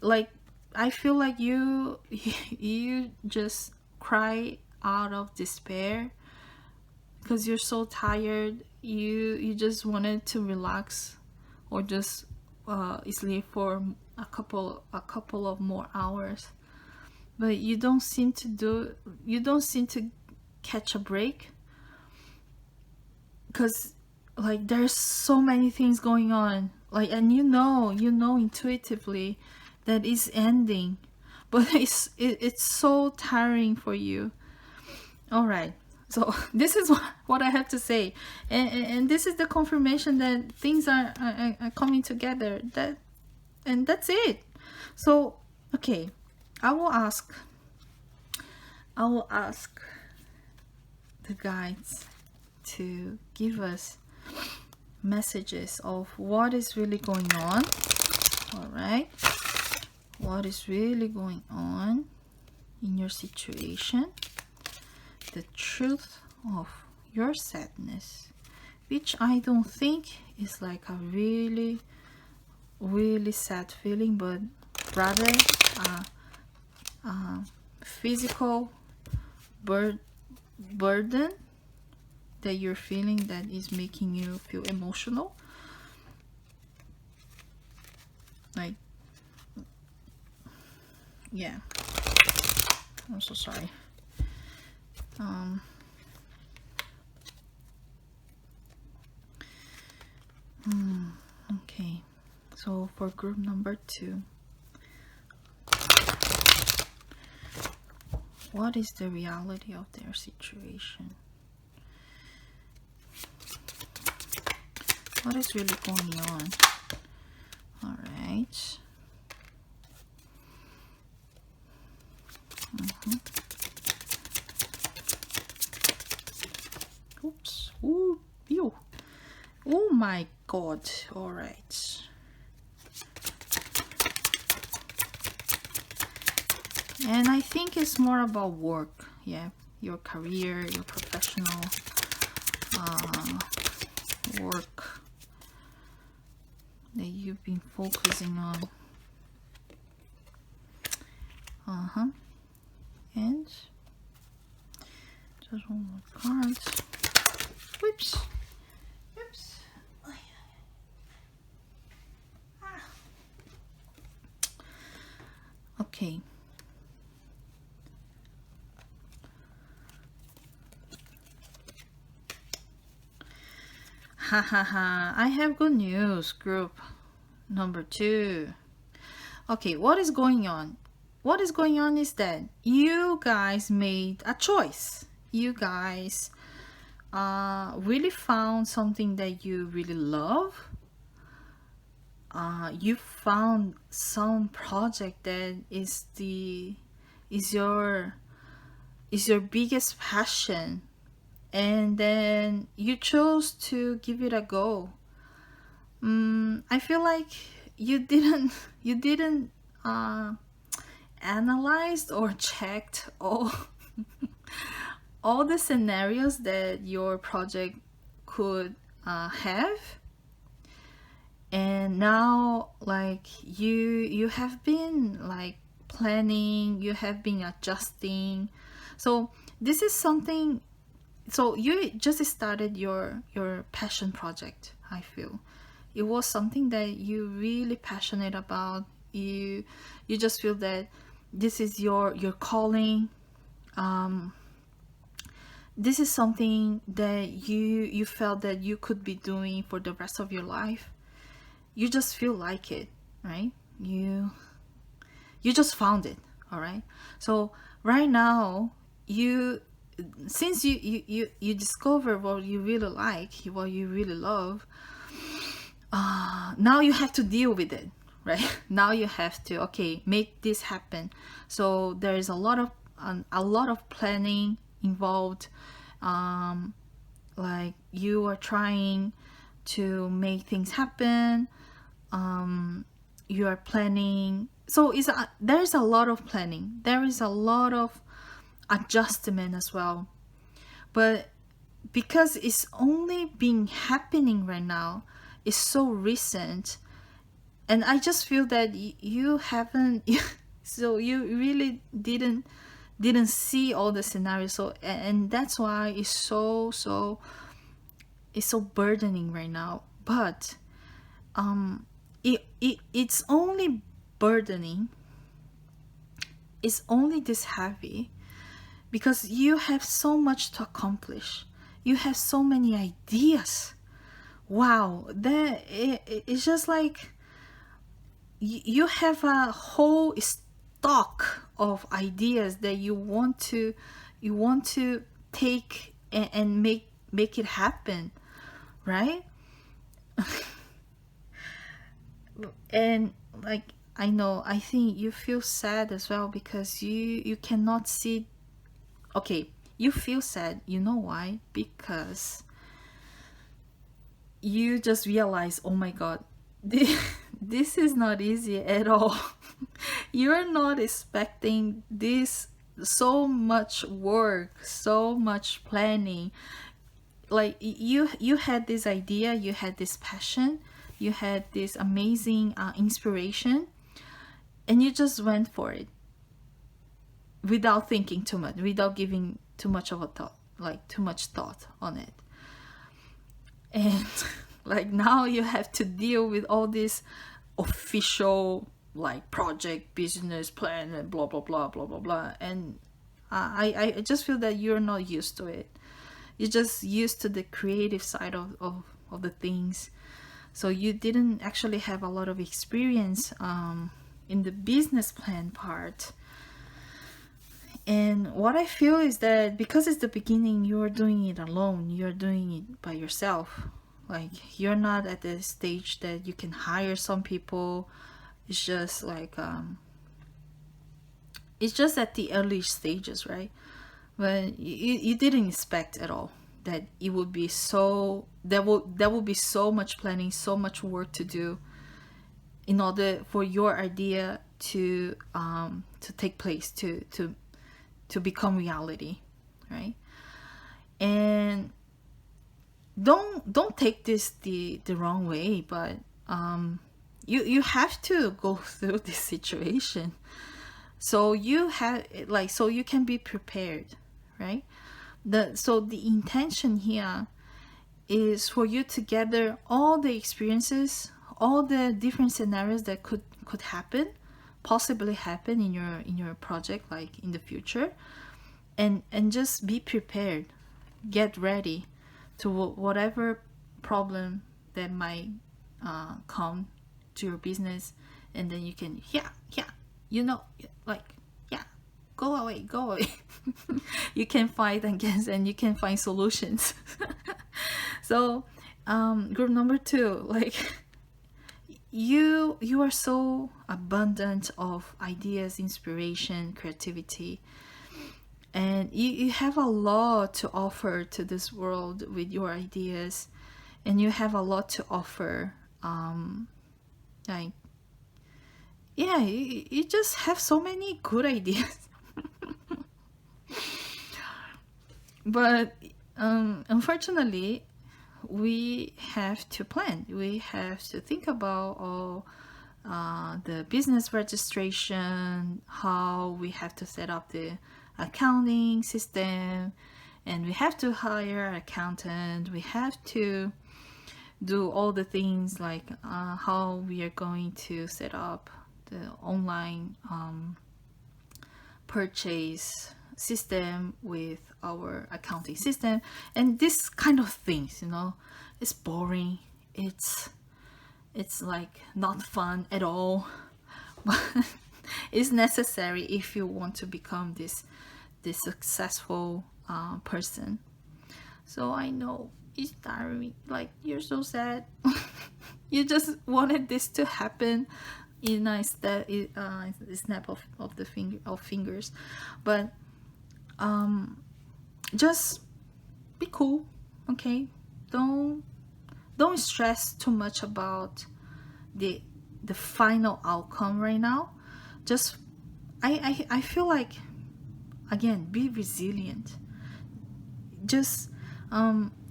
like, I feel like you you just cry out of despair because you're so tired. You just wanted to relax or just sleep for a couple of more hours, but you don't seem to catch a break, because like there's so many things going on, like, and you know intuitively that it's ending, but it's so tiring for you. All right, so this is what I have to say, and this is the confirmation that things are coming together, and that's it. So okay, I will ask the guides to give us messages of what is really going on. All right, what is really going on in your situation, the truth of your sadness, which I don't think is like a really sad feeling, but rather a physical burden that you're feeling that is making you feel emotional. Like, yeah, I'm so sorry. Okay, so for group number 2, what is the reality of their situation? What is really going on? All right. Oops. Ooh, ew. Oh my God. All right. And I think it's more about work. Yeah, your career, your professional work that you've been focusing on. And just one more card. Whoops. Oops. Okay. Hahaha, I have good news, group number 2. Okay, what is going on? What is going on is that you guys made a choice. You guys really found something that you really love. You found some project that is your biggest passion, and then you chose to give it a go. I feel like you didn't analyzed or checked all all the scenarios that your project could have. And now, like, you have been like planning, you have been adjusting. So this is something, so you just started your passion project. I feel it was something that you really passionate about. You just feel that this is your calling. This is something that you felt that you could be doing for the rest of your life. You just feel like it, right? You just found it. All right. So right now, you since you discover what you really like, what you really love, now you have to deal with it, right? Now you have to, okay, make this happen. So there is a lot of planning involved. Like, you are trying to make things happen. You are planning, so there's a lot of planning, there is a lot of adjustment as well. But because it's only been happening right now, it's so recent, and I just feel that you haven't so you really didn't see all the scenarios. So, and that's why it's so burdening right now. But it's only burdening, it's only this heavy because you have so much to accomplish, you have so many ideas. Wow, it's just like you have a whole stock of ideas that you want to take and make it happen, right? And like, I know, I think you feel sad as well because you cannot see. Okay, you feel sad, you know why? Because you just realize, oh my god, this is not easy at all. You're not expecting this, so much work, so much planning. Like, you had this idea, you had this passion, you had this amazing inspiration, and you just went for it without thinking too much, without giving too much of a thought, like too much thought on it. And like, now you have to deal with all this official, like, project, business plan, and blah blah blah blah blah blah. And I just feel that you're not used to it. You're just used to the creative side of the things. So you didn't actually have a lot of experience in the business plan part. And what I feel is that because it's the beginning, you're doing it alone, you're doing it by yourself. Like, you're not at the stage that you can hire some people. It's just like it's just at the early stages, right? But you didn't expect at all that it would be so, there will be so much planning, so much work to do in order for your idea to take place, to become reality, right? And don't take this the wrong way, but you have to go through this situation, so you have, like, so you can be prepared, right? So the intention here is for you to gather all the experiences, all the different scenarios that could happen, possibly happen in your project, like in the future, and just be prepared, get ready to whatever problem that might come to your business. And then you can, like, go away. You can fight against, and you can find solutions. So group number 2, like, you are so abundant of ideas, inspiration, creativity, and you have a lot to offer to this world with your ideas, and you have a lot to offer. Like, yeah, you just have so many good ideas. But unfortunately, we have to plan. We have to think about all the business registration, how we have to set up the accounting system, and we have to hire an accountant. We have to do all the things like how we are going to set up the online purchase system with our accounting system, and this kind of things, you know, it's boring. It's like not fun at all, but it's necessary if you want to become this successful person. So I know it's tiring, like you're so sad. You just wanted this to happen in a snap of the fingers, but just be cool, okay? Don't stress too much about the final outcome right now. Just I feel like, again, be resilient. Just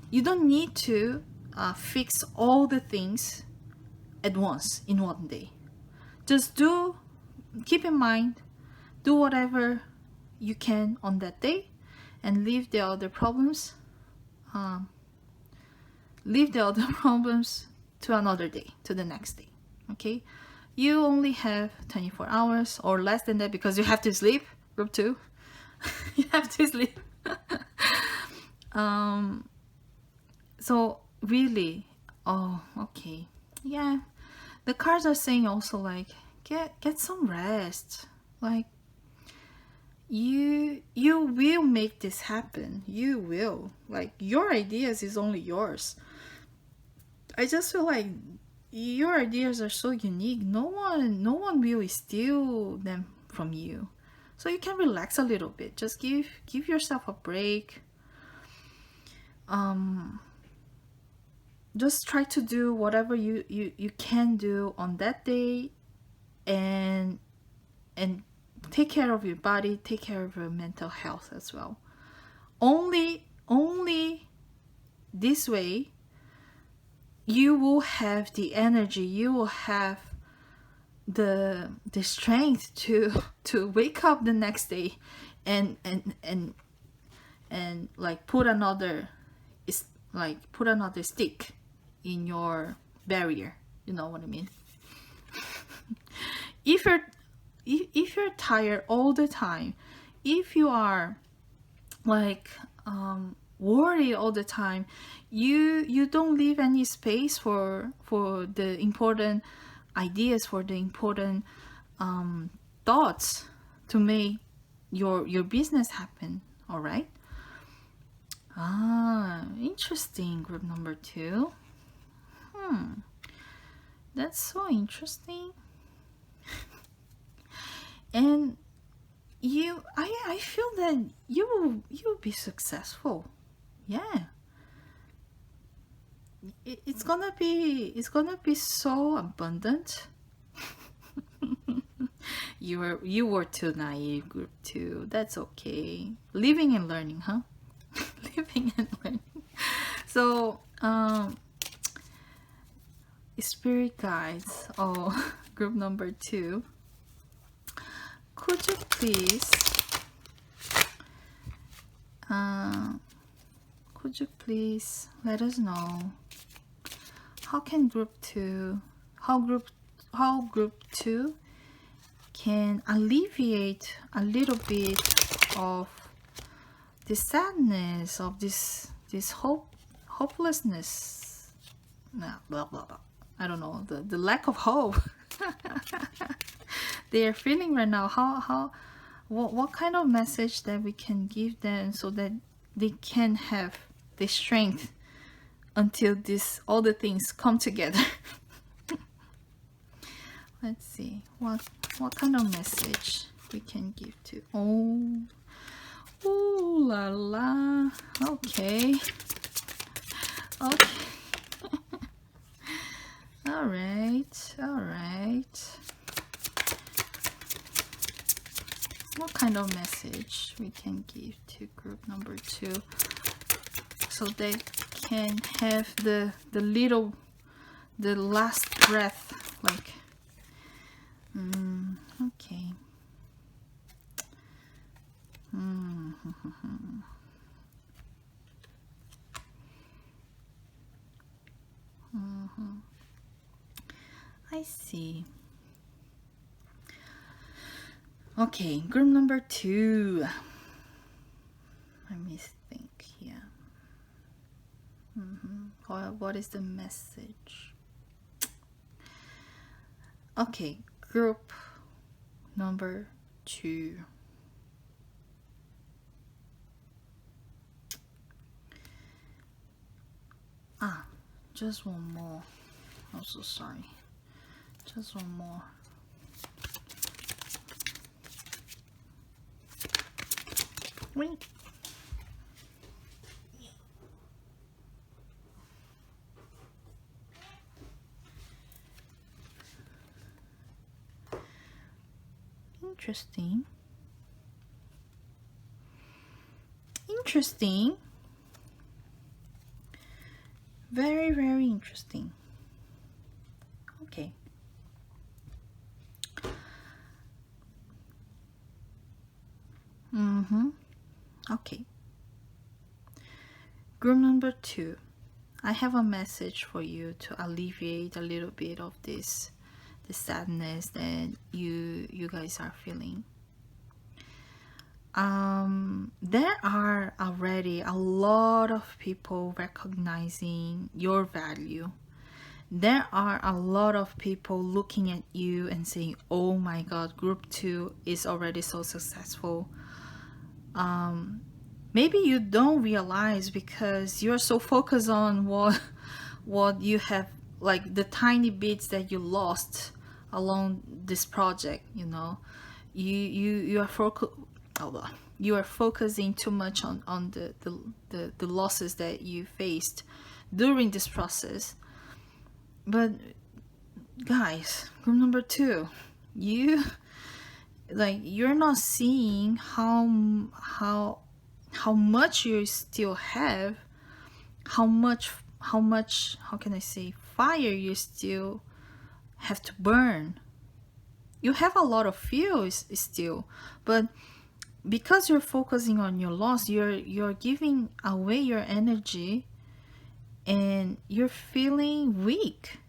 you don't need to fix all the things at once in one day. Just keep in mind, do whatever you can on that day, and leave the other problems to another day, to the next day. Okay, you only have 24 hours or less than that, because you have to sleep, group 2. You have to sleep. So really, oh, okay, yeah, the cards are saying also, like, get some rest. Like, you will make this happen. You will. Like, your ideas is only yours. I just feel like your ideas are so unique. No one will steal them from you. So you can relax a little bit. Just give yourself a break. Just try to do whatever you can do on that day, and take care of your body, take care of your mental health as well. Only this way you will have the energy, you will have the strength to wake up the next day and like put another stick in your barrier. You know what I mean? If you're tired all the time, if you are like worried all the time, you don't leave any space for the important ideas, for the important thoughts to make your business happen. All right. Interesting, group number 2. That's so interesting. And I feel that you will be successful. Yeah, it's gonna be so abundant. You were too naive, group 2. That's okay. Living and learning, huh? Living and learning. So spirit guides, group number 2, could you please let us know how group 2 can alleviate a little bit of the sadness, of this hopelessness, blah blah blah, I don't know, the lack of hope they are feeling right now. What kind of message that we can give them so that they can have the strength until all the things come together. Let's see what kind of message we can give to. Ooh la la. Okay. All right. What kind of message we can give to group number 2 so they can have the last breath, like okay. I see. Okay, group number 2. Let me think here. What is the message? Okay, group number 2. Just one more. I'm so sorry. Just one more. Wait. Interesting. Interesting. Very, very interesting. Okay. Okay. Group number 2. I have a message for you to alleviate a little bit of the sadness that you guys are feeling. There are already a lot of people recognizing your value. There are a lot of people looking at you and saying, oh my god, group 2 is already so successful. Maybe you don't realize because you're so focused on what you have, like the tiny bits that you lost along this project, you know. You are focusing too much on the losses that you faced during this process. But guys, group number 2, you're not seeing how much you still have, how can I say, fire you still have to burn. You have a lot of fuel still, but because you're focusing on your loss, you're giving away your energy and you're feeling weak.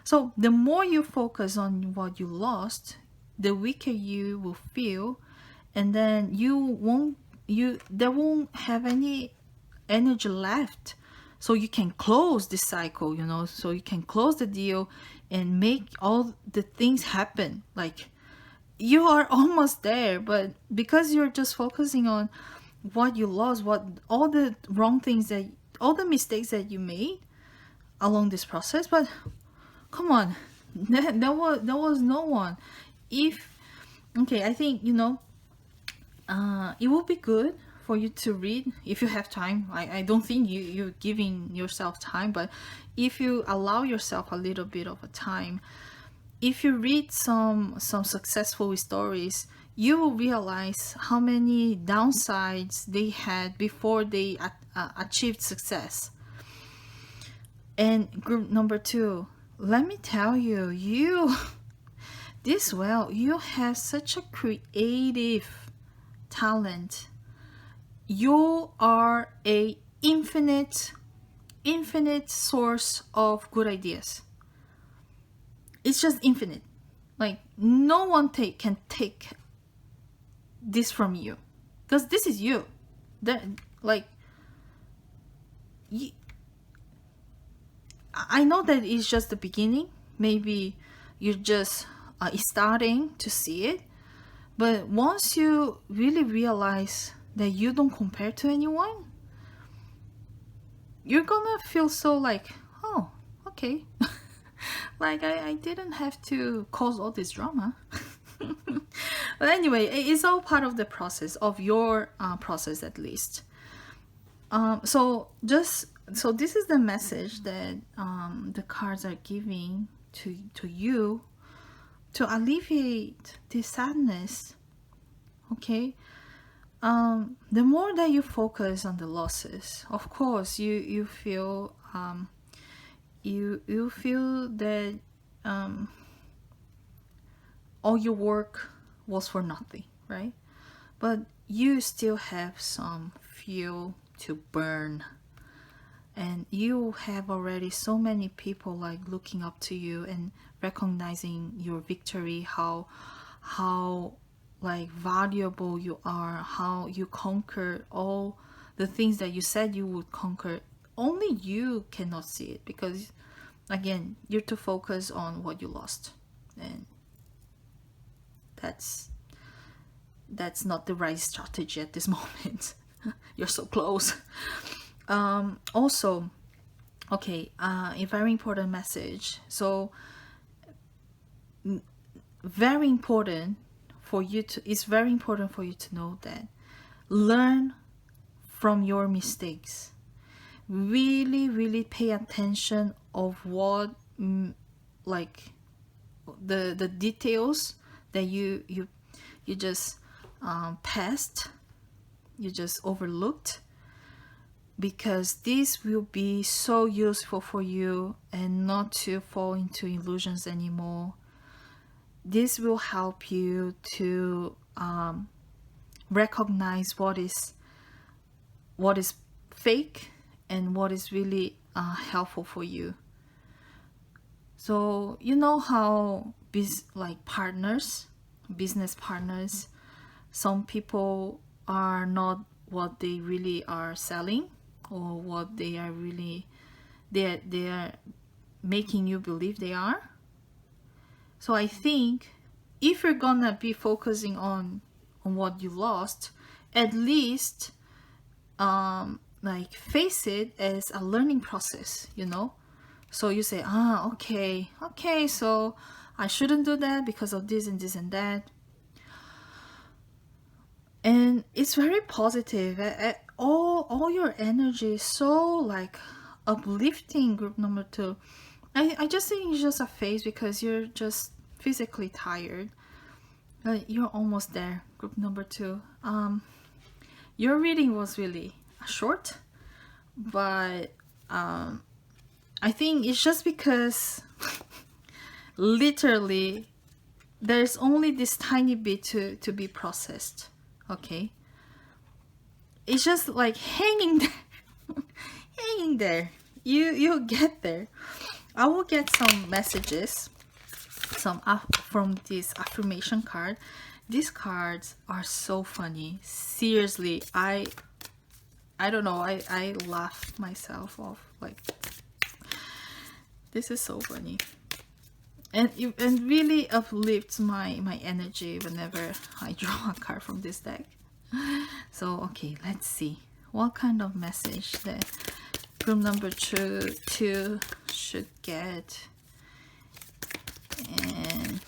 So the more you focus on what you lost, the weaker you will feel, and then there won't have any energy left, so you can close the cycle, you know, so you can close the deal and make all the things happen. Like, you are almost there, but because you're just focusing on what you lost, all the wrong things, all the mistakes that you made along this process. But come on, there was no one. I think, you know, it would be good for you to read if you have time. I don't think you're giving yourself time, but if you allow yourself a little bit of a time, if you read some successful stories, you will realize how many downsides they had before they achieved success. And group number 2, let me tell you, you have such a creative talent. You are a infinite source of good ideas. It's just infinite. Like, no one can take this from you, because this is you. I know that it's just the beginning. Maybe you're just starting to see it, but once you really realize that you don't compare to anyone, you're gonna feel so like, oh, okay. Like, I didn't have to cause all this drama. But anyway, it's all part of the process, of your process at least. So this is the message that the cards are giving to you to alleviate the sadness Okay. The more that you focus on the losses, of course you feel you feel that all your work was for nothing, right? But you still have some fuel to burn, and you have already so many people like looking up to you and recognizing your victory, how like valuable you are, how you conquer all the things that you said you would conquer. Only you cannot see it because again you're too focused on what you lost, and that's not the right strategy at this moment. You're so close. Also, okay, a very important message. So very important for you to it's very important for you to know that learn from your mistakes. Really pay attention of what like the details that you just passed, you just overlooked, because this will be so useful for you and not to fall into illusions anymore. This will help you to recognize what is fake and what is really helpful for you. So you know how like business partners, some people are not what they really are selling, or what they are really they are making you believe they are. So I think if you're gonna be focusing on what you lost, at least like face it as a learning process, you know. So you say, okay, so I shouldn't do that because of this and this and that. And it's very positive. All your energy is so like uplifting, group number 2. I just think it's just a phase because you're just physically tired. You're almost there, group number 2. Your reading was really short, but I think it's just because literally there's only this tiny bit to be processed. Okay, it's just like hanging there. Hanging there. You'll get there. I will get some messages from this affirmation card. These cards are so funny. Seriously, I don't know, I laugh myself off. Like, this is so funny, and really uplifts my energy whenever I draw a card from this deck. So okay, let's see what kind of message that group number 2 should get, and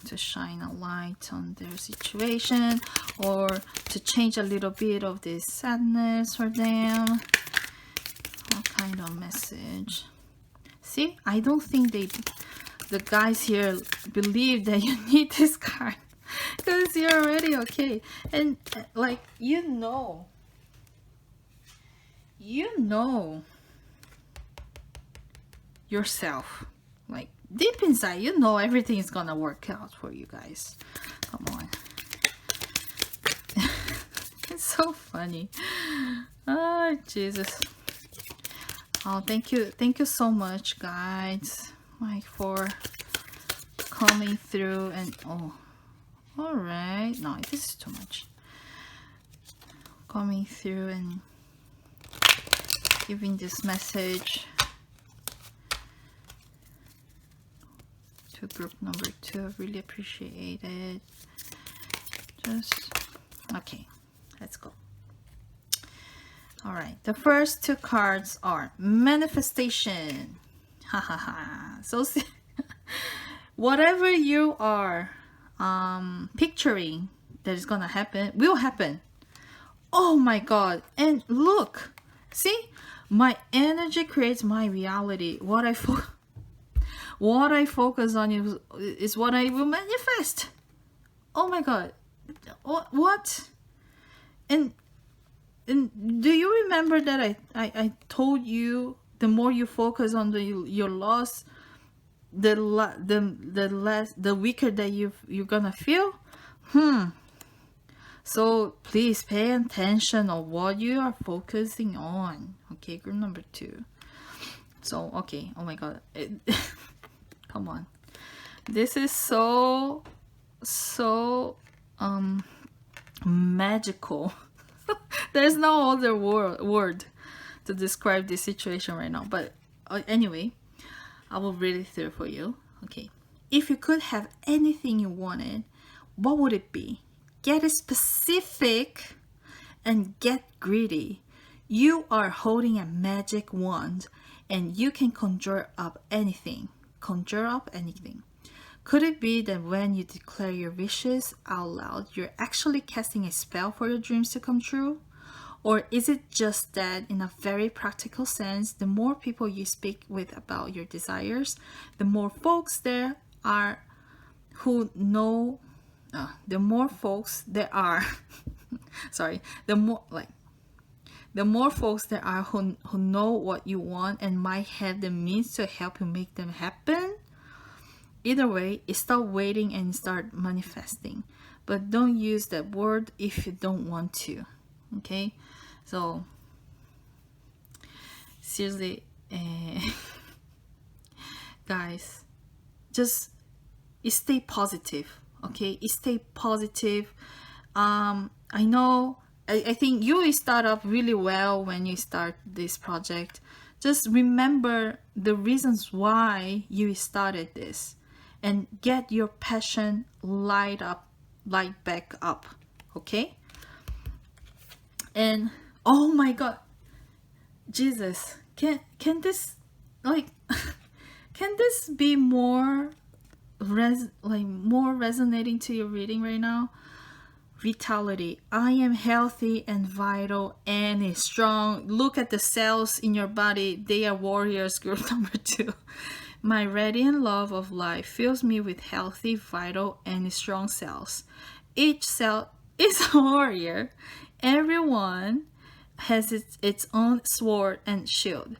to shine a light on their situation, or to change a little bit of this sadness for them. What kind of message? See, I don't think the guys here believe that you need this card, because you're already okay. And like, you know yourself, like deep inside, you know everything is gonna work out for you guys. Come on. It's so funny. Oh Jesus. Oh, thank you so much, guys, like for coming through. And oh, all right, no, this is too much. Coming through and giving this message to group number 2. I really appreciate it. Just okay, let's go. All right, the first 2 cards are manifestation. Ha ha ha. So whatever you are picturing that is gonna happen will happen. Oh my god. And look, see, my energy creates my reality. What I focus on is what I will manifest. Oh my god. What? And do you remember that I told you the more you focus on your loss, the less, the weaker that you're gonna feel. So please pay attention on what you are focusing on. Okay, group number 2. So okay, oh my god, come on, this is so magical. There's no other word to describe this situation right now, but anyway, I will read it through for you. Okay, if you could have anything you wanted, what would it be? Get specific and get greedy. You are holding a magic wand and you can conjure up anything. Conjure up anything. Could it be that when you declare your wishes out loud, you're actually casting a spell for your dreams to come true? Or is it just that, in a very practical sense, the more people you speak with about your desires, the more folks there are who know, the more folks there are, sorry, the more folks there are who know what you want and might have the means to help you make them happen? Either way, stop waiting and start manifesting. But don't use that word if you don't want to. Okay? So, seriously, guys, just stay positive. Okay? Stay positive. I know, I think you will start up really well when you start this project. Just remember the reasons why you started this. And get your passion light back up, okay? And oh my god, Jesus, can this can this be more more resonating to your reading right now? Vitality. I am healthy and vital and strong. Look at the cells in your body. They are warriors. Group number 2. My radiant love of life fills me with healthy, vital, and strong cells. Each cell is a warrior. Everyone has its own sword and shield.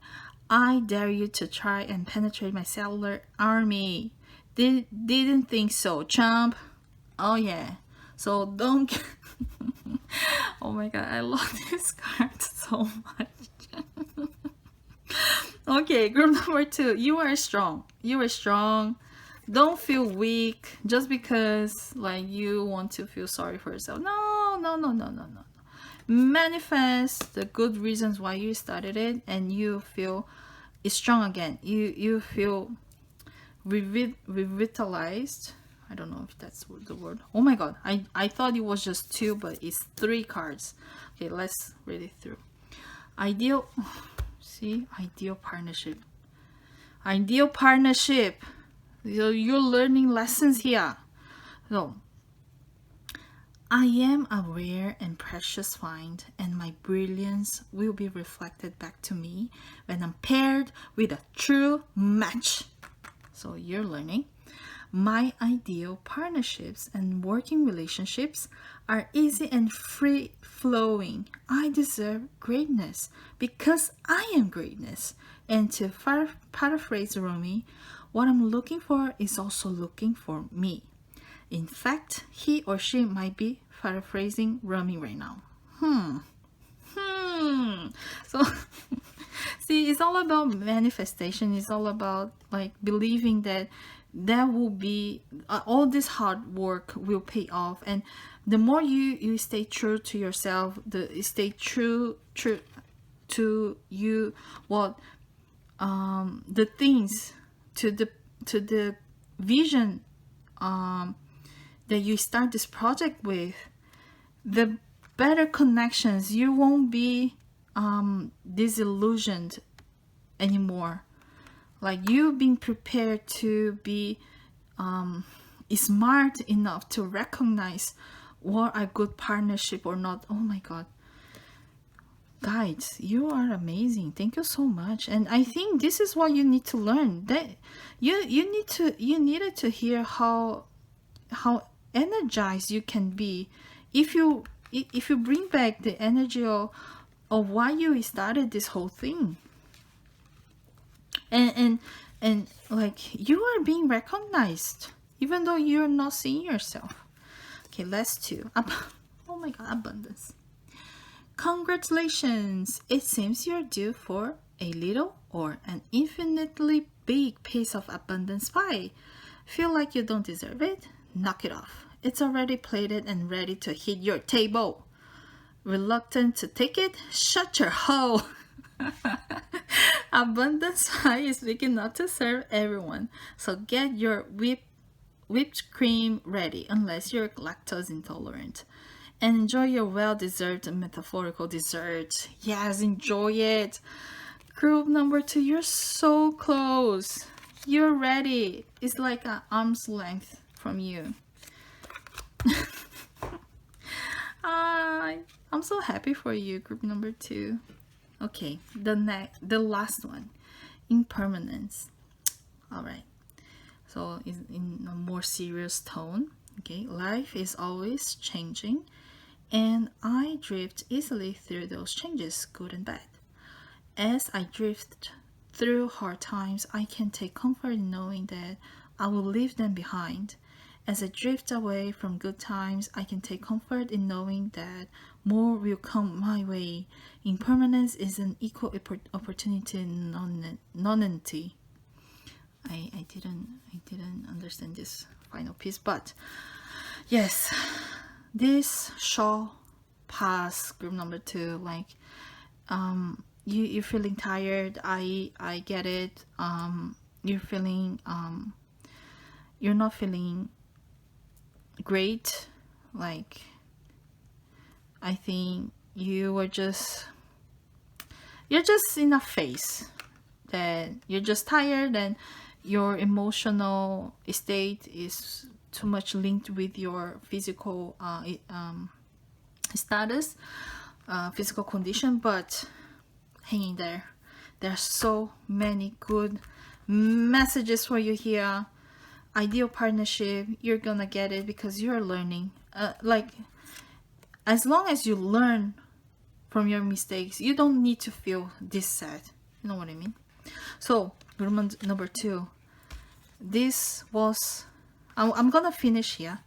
I dare you to try and penetrate my cellular army. Didn't think so, chump. Oh yeah. So don't. Oh my god, I love this card so much. Okay, group number 2. You are strong. You are strong. Don't feel weak just because you want to feel sorry for yourself. No. Manifest the good reasons why you started it and you feel strong again. You feel revitalized. I don't know if that's the word. Oh my god, I thought it was just 2, but it's 3 cards. Okay, let's read it through. Ideal. See, ideal partnership. Ideal partnership. You're learning lessons here. So, I am a rare and precious find, and my brilliance will be reflected back to me when I'm paired with a true match. So you're learning. My ideal partnerships and working relationships are easy and free-flowing. I deserve greatness because I am greatness. And to paraphrase Rumi, what I'm looking for is also looking for me. In fact, he or she might be paraphrasing Rumi right now. So, see, it's all about manifestation. It's all about believing that will be all this hard work will pay off, and the more you stay true to yourself, stay true to you, the things, to the vision that you start this project with, the better connections. You won't be disillusioned anymore. You being prepared to be smart enough to recognize what a good partnership or not. Oh my god, guys, you are amazing. Thank you so much. And I think this is what you need to learn, that you needed to hear how energized you can be if you bring back the energy of why you started this whole thing. And like, you are being recognized even though you're not seeing yourself. Okay, last two. Oh my god, abundance. Congratulations! It seems you're due for a little or an infinitely big piece of abundance pie. Feel like you don't deserve it? Knock it off. It's already plated and ready to hit your table. Reluctant to take it? Shut your hole! Abundance pie is big enough to serve everyone, so get your whipped cream ready unless you're lactose intolerant. And enjoy your well-deserved metaphorical dessert. Yes, enjoy it. Group number 2, you're so close. You're ready. It's like an arm's length from you. I'm so happy for you, group number 2. Okay, the last one, impermanence. All right. So in a more serious tone, okay, life is always changing, and I drift easily through those changes, good and bad. As I drift through hard times, I can take comfort in knowing that I will leave them behind. As I drift away from good times, I can take comfort in knowing that more will come my way. Impermanence is an equal opportunity nonentity. I didn't understand this final piece, but yes, this shall pass, group number 2. Like, you're feeling tired. I get it. You're feeling you're not feeling great. Like, I think you're just in a phase that you're just tired, and your emotional state is too much linked with your physical status, physical condition. But hang in there. There are so many good messages for you here. Ideal partnership, you're gonna get it because you're learning. Like, as long as you learn from your mistakes, you don't need to feel this sad. You know what I mean? So, group number 2. This was, I'm gonna finish here.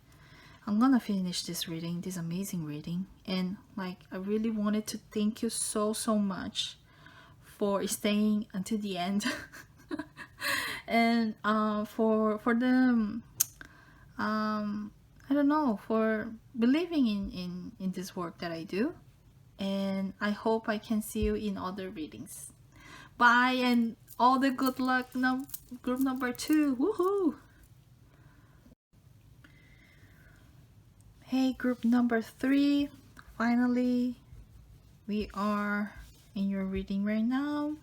I'm gonna finish this reading, this amazing reading. And like, I really wanted to thank you so much for staying until the end. And for the I don't know, for believing in this work that I do. And I hope I can see you in other readings. Bye, and all the good luck, group number 2. Woohoo! Hey, group number 3. Finally, we are in your reading right now.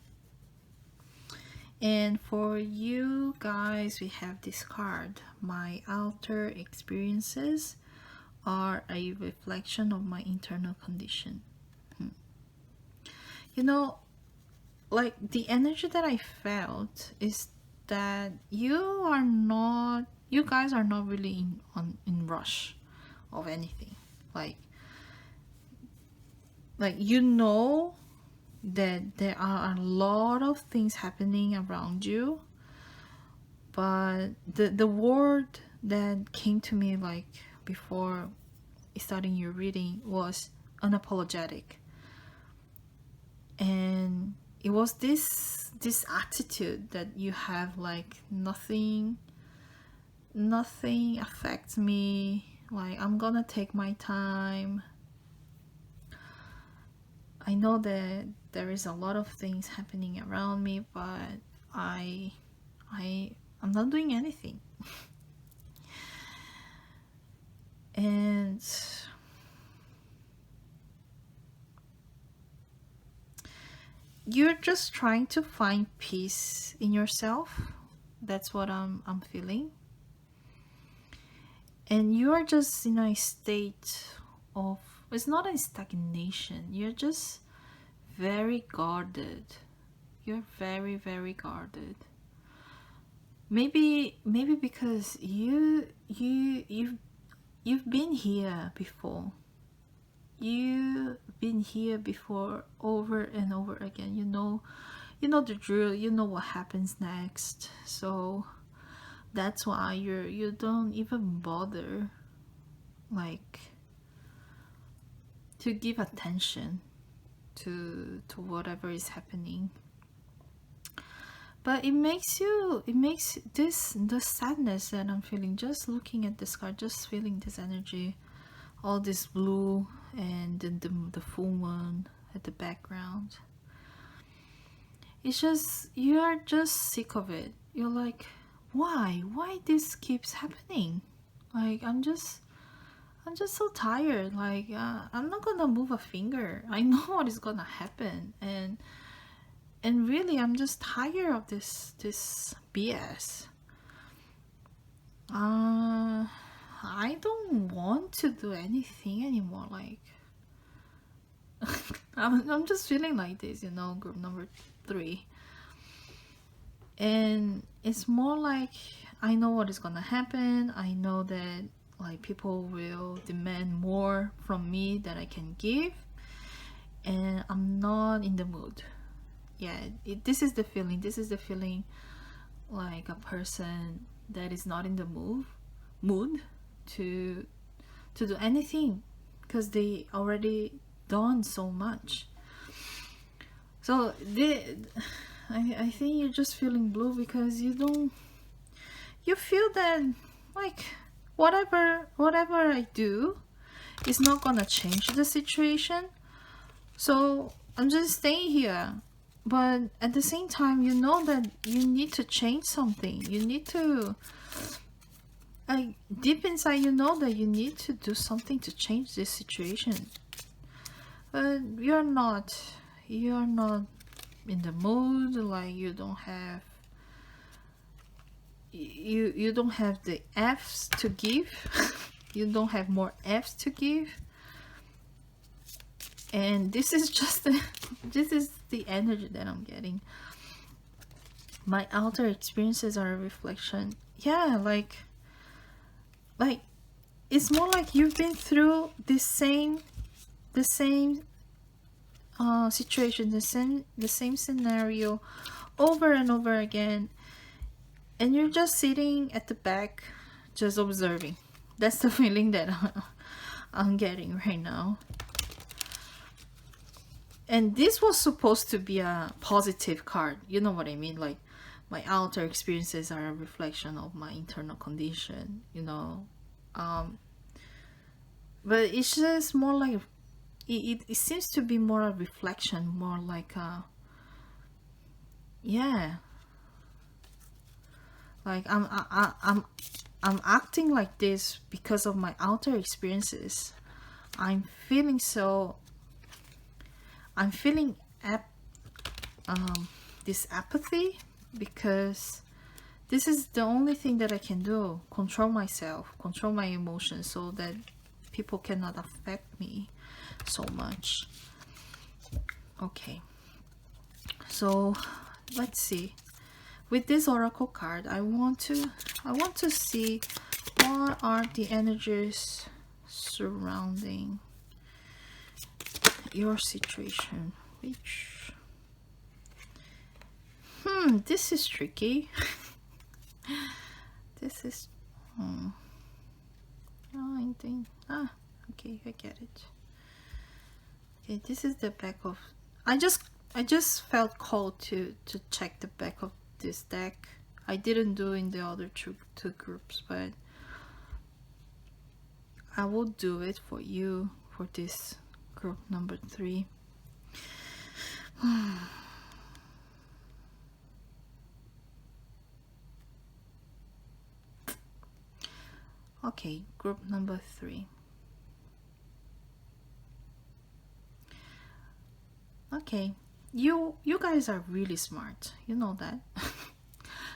And for you guys, we have this card. My outer experiences are a reflection of my internal condition. You know, like, the energy that I felt is that you guys are not really in rush of anything. Like, you know that there are a lot of things happening around you, but the word that came to me, like, before starting your reading, was unapologetic. And it was this attitude that you have, like, nothing affects me, like, I'm gonna take my time. I know that there is a lot of things happening around me, but I'm not doing anything. And you're just trying to find peace in yourself. That's what I'm feeling. And you're just in a state of, it's not a stagnation, you're just very guarded. You're very guarded. Maybe because you've you've been here before. You've been here before, over and over again. You know the drill. You know what happens next. So that's why you don't even bother, like, to give attention to whatever is happening. But it makes this, the sadness that I'm feeling just looking at this card, just feeling this energy, all this blue, and then the full moon at the background. It's just, you are just sick of it. You're like, why this keeps happening? Like, I'm just so tired. Like, I'm not gonna move a finger. I know what is gonna happen, and really, I'm just tired of this BS. I don't want to do anything anymore. Like, I'm just feeling like this, group number 3. And it's more like, I know what is gonna happen. I know that, like, people will demand more from me that I can give, and I'm not in the mood. Yeah, this is the feeling, like a person that is not in the mood to do anything, because they already done so much. So I think you're just feeling blue because you feel that, like, whatever I do is not gonna change the situation, so I'm just staying here. But at the same time, you know that you need to change something. You need to, like, deep inside, you know that you need to do something to change this situation. But you're not in the mood. Like, you don't have the F's to give. You don't have more F's to give. And this is just the energy that I'm getting. My outer experiences are a reflection. Yeah, like it's more like you've been through the same situation, the same scenario over and over again, and you're just sitting at the back, just observing. That's the feeling that I'm getting right now. And this was supposed to be a positive card. You know what I mean? Like, my outer experiences are a reflection of my internal condition, but it's just more like, it seems to be more a reflection, more like a, yeah, like I'm acting like this because of my outer experiences. I'm feeling this apathy, because this is the only thing that I can do. Control myself, control my emotions, so that people cannot affect me so much. Okay, so let's see. With this oracle card, I want to see what are the energies surrounding your situation. This is tricky. This is okay, I get it. Okay, this is the back of, I just felt called to check the back of this deck. I didn't do in the other two groups, but I will do it for you for this group number 3. Okay, group number 3. Okay, you guys are really smart. You know that.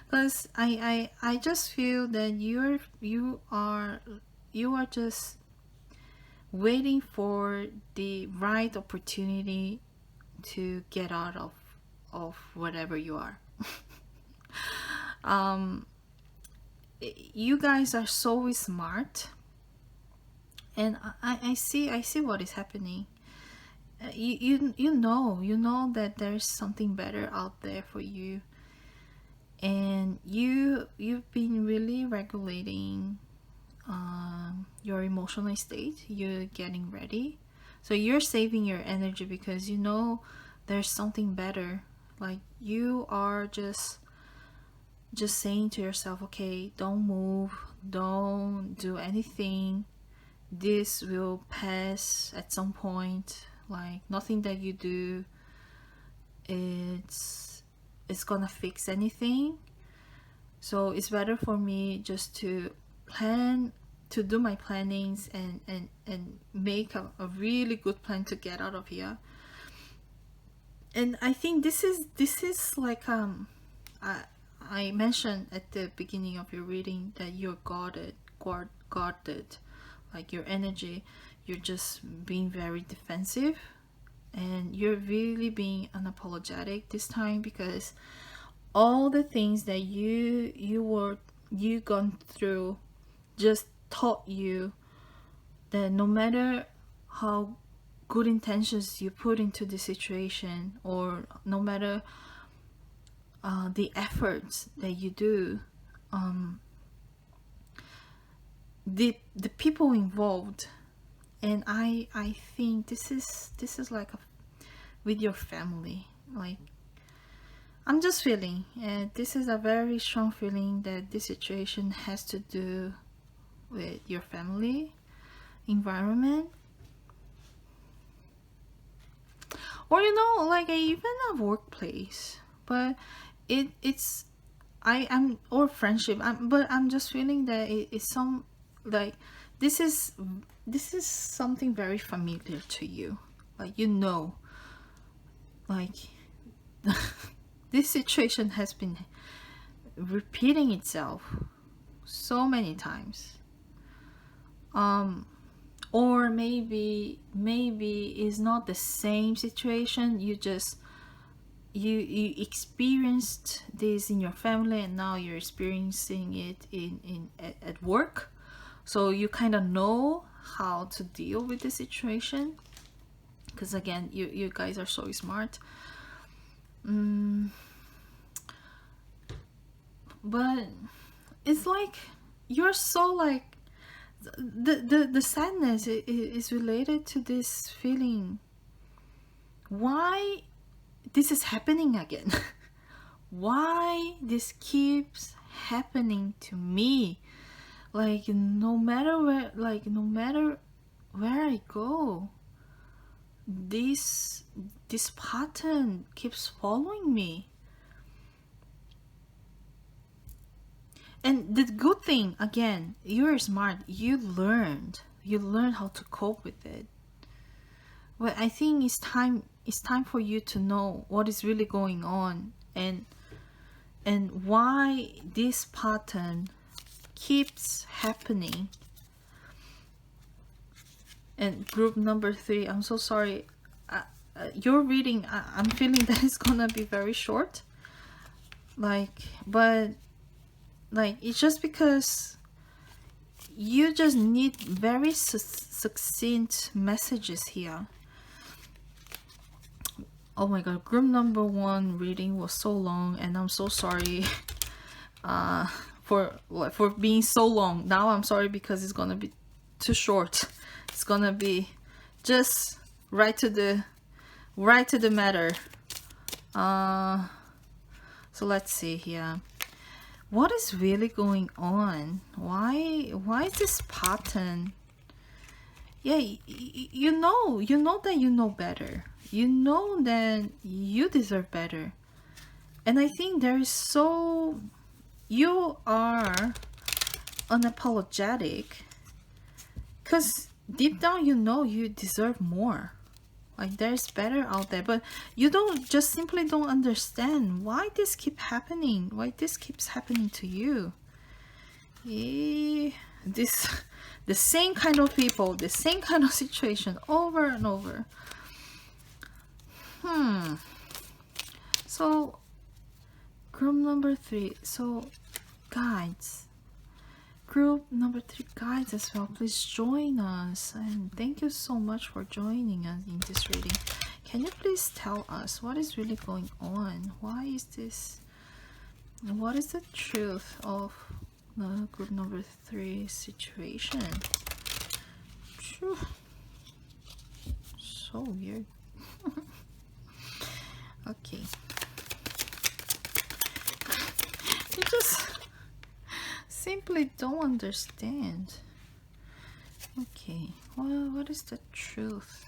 Because I just feel that you are just waiting for the right opportunity to get out of whatever you are. You guys are so smart, And I see what is happening. You know that there's something better out there for you, and you've been really regulating your emotional state. You're getting ready, so you're saving your energy because you know there's something better. Like you are just saying to yourself, okay, don't move, don't do anything, this will pass at some point. Like nothing that you do it's gonna fix anything. So it's better for me just to plan, to do my plannings, and make a really good plan to get out of here. And I think this is like I mentioned at the beginning of your reading that you're guarded, like your energy, you're just being very defensive, and you're really being unapologetic this time because all the things that you gone through just taught you that no matter how good intentions you put into the situation, or no matter the efforts that you do, the people involved, and I think this is like with your family. Like I'm just feeling, this is a very strong feeling that this situation has to do with your family environment, or like even a workplace, but it's I am or friendship. But I'm just feeling that it's some like this is something very familiar to you, like like this situation has been repeating itself so many times. Or maybe it's not the same situation, you just you experienced this in your family and now you're experiencing it at work, so you kind of know how to deal with the situation, because again you guys are so smart. But it's like you're so like the sadness is related to this feeling. Why this is happening again? Why this keeps happening to me? Like no matter where I go, this pattern keeps following me. And the good thing, again, you're smart, you learned how to cope with it. But I think it's time for you to know what is really going on, and why this pattern keeps happening. And group number 3, I'm so sorry, your reading, I'm feeling that it's gonna be very short, but it's just because you just need very succinct messages here. Oh my god, group number 1 reading was so long, and I'm so sorry for being so long. Now I'm sorry because it's gonna be too short. It's gonna be just right to the matter. So let's see here. What is really going on? Why is this pattern? Yeah, you know that you know better. You know that you deserve better. And I think you are unapologetic because deep down you know you deserve more. Like there's better out there, but you simply don't understand why this keeps happening. Why this keeps happening to you? The same kind of people, the same kind of situation over and over. So group number 3. So guys, group number 3 guys as well, please join us, and thank you so much for joining us in this reading. Can you please tell us what is really going on? Why is this? What is the truth of the group number 3 situation? Phew. So weird. Okay. You just simply don't understand. Okay, well, what is the truth?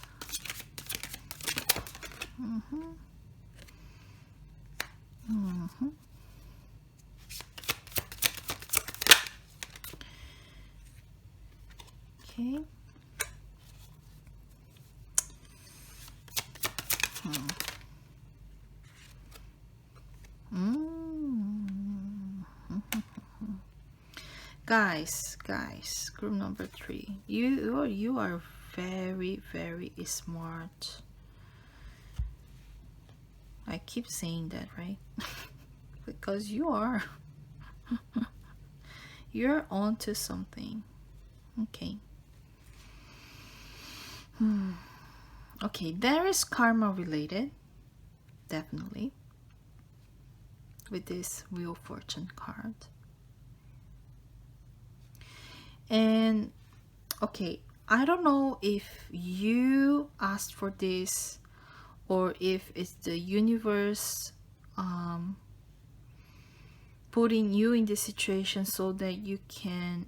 Okay. Guys, group number 3, you are very, very smart. I keep saying that, right? Because you are. You're onto something. Okay. Okay, there is karma related, definitely, with this Wheel of Fortune card. And okay, I don't know if you asked for this or if it's the universe putting you in this situation so that you can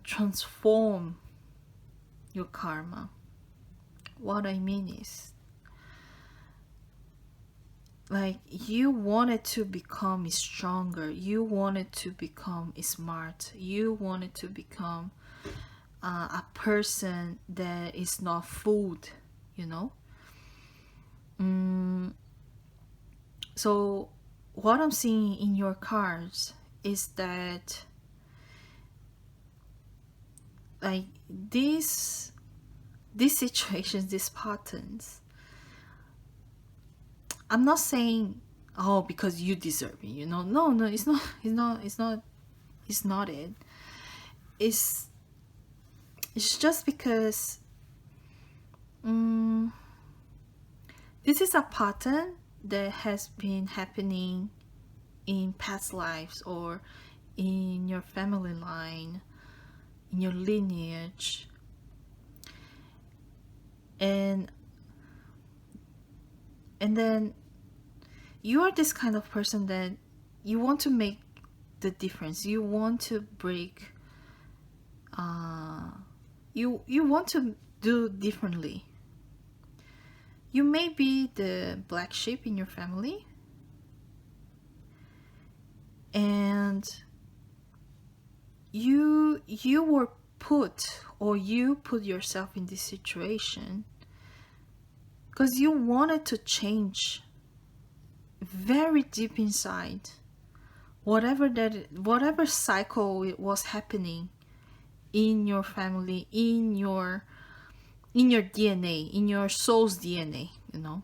transform your karma. What I mean is, like, you wanted to become stronger, you wanted to become smart, you wanted to become a person that is not fooled, you know. So what I'm seeing in your cards is that, like, these situations, these patterns, I'm not saying, oh, because you deserve it, you know. No, it's not it. It's just because this is a pattern that has been happening in past lives or in your family line, in your lineage. And then you are this kind of person that you want to make the difference. You want to break, you want to do differently. You may be the black sheep in your family, and you were put, or you put yourself in this situation because you wanted to change very deep inside whatever cycle it was happening in your family, in your DNA, in your soul's DNA, you know.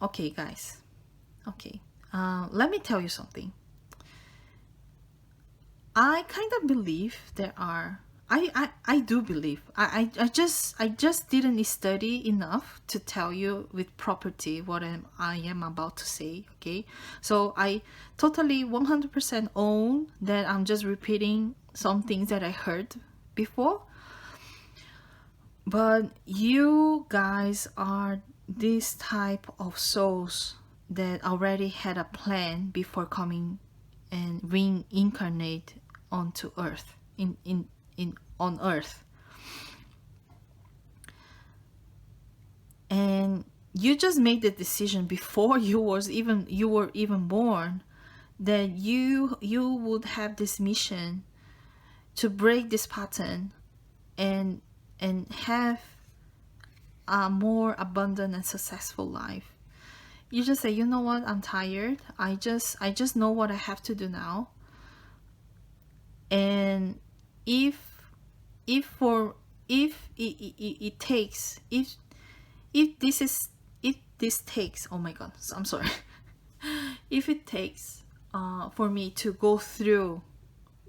Okay, guys. Okay, let me tell you something. I kind of believe there are. I do believe. I just didn't study enough to tell you with property what I am about to say. Okay, so I totally 100% own that I'm just repeating some things that I heard before. But you guys are this type of souls that already had a plan before coming and reincarnate onto Earth, on Earth. And you just made the decision before you were even born that you would have this mission to break this pattern and have a more abundant and successful life. You just say, you know what, I'm tired. I just know what I have to do now. And if for if it takes, if this takes, oh my god, I'm sorry, if it takes for me to go through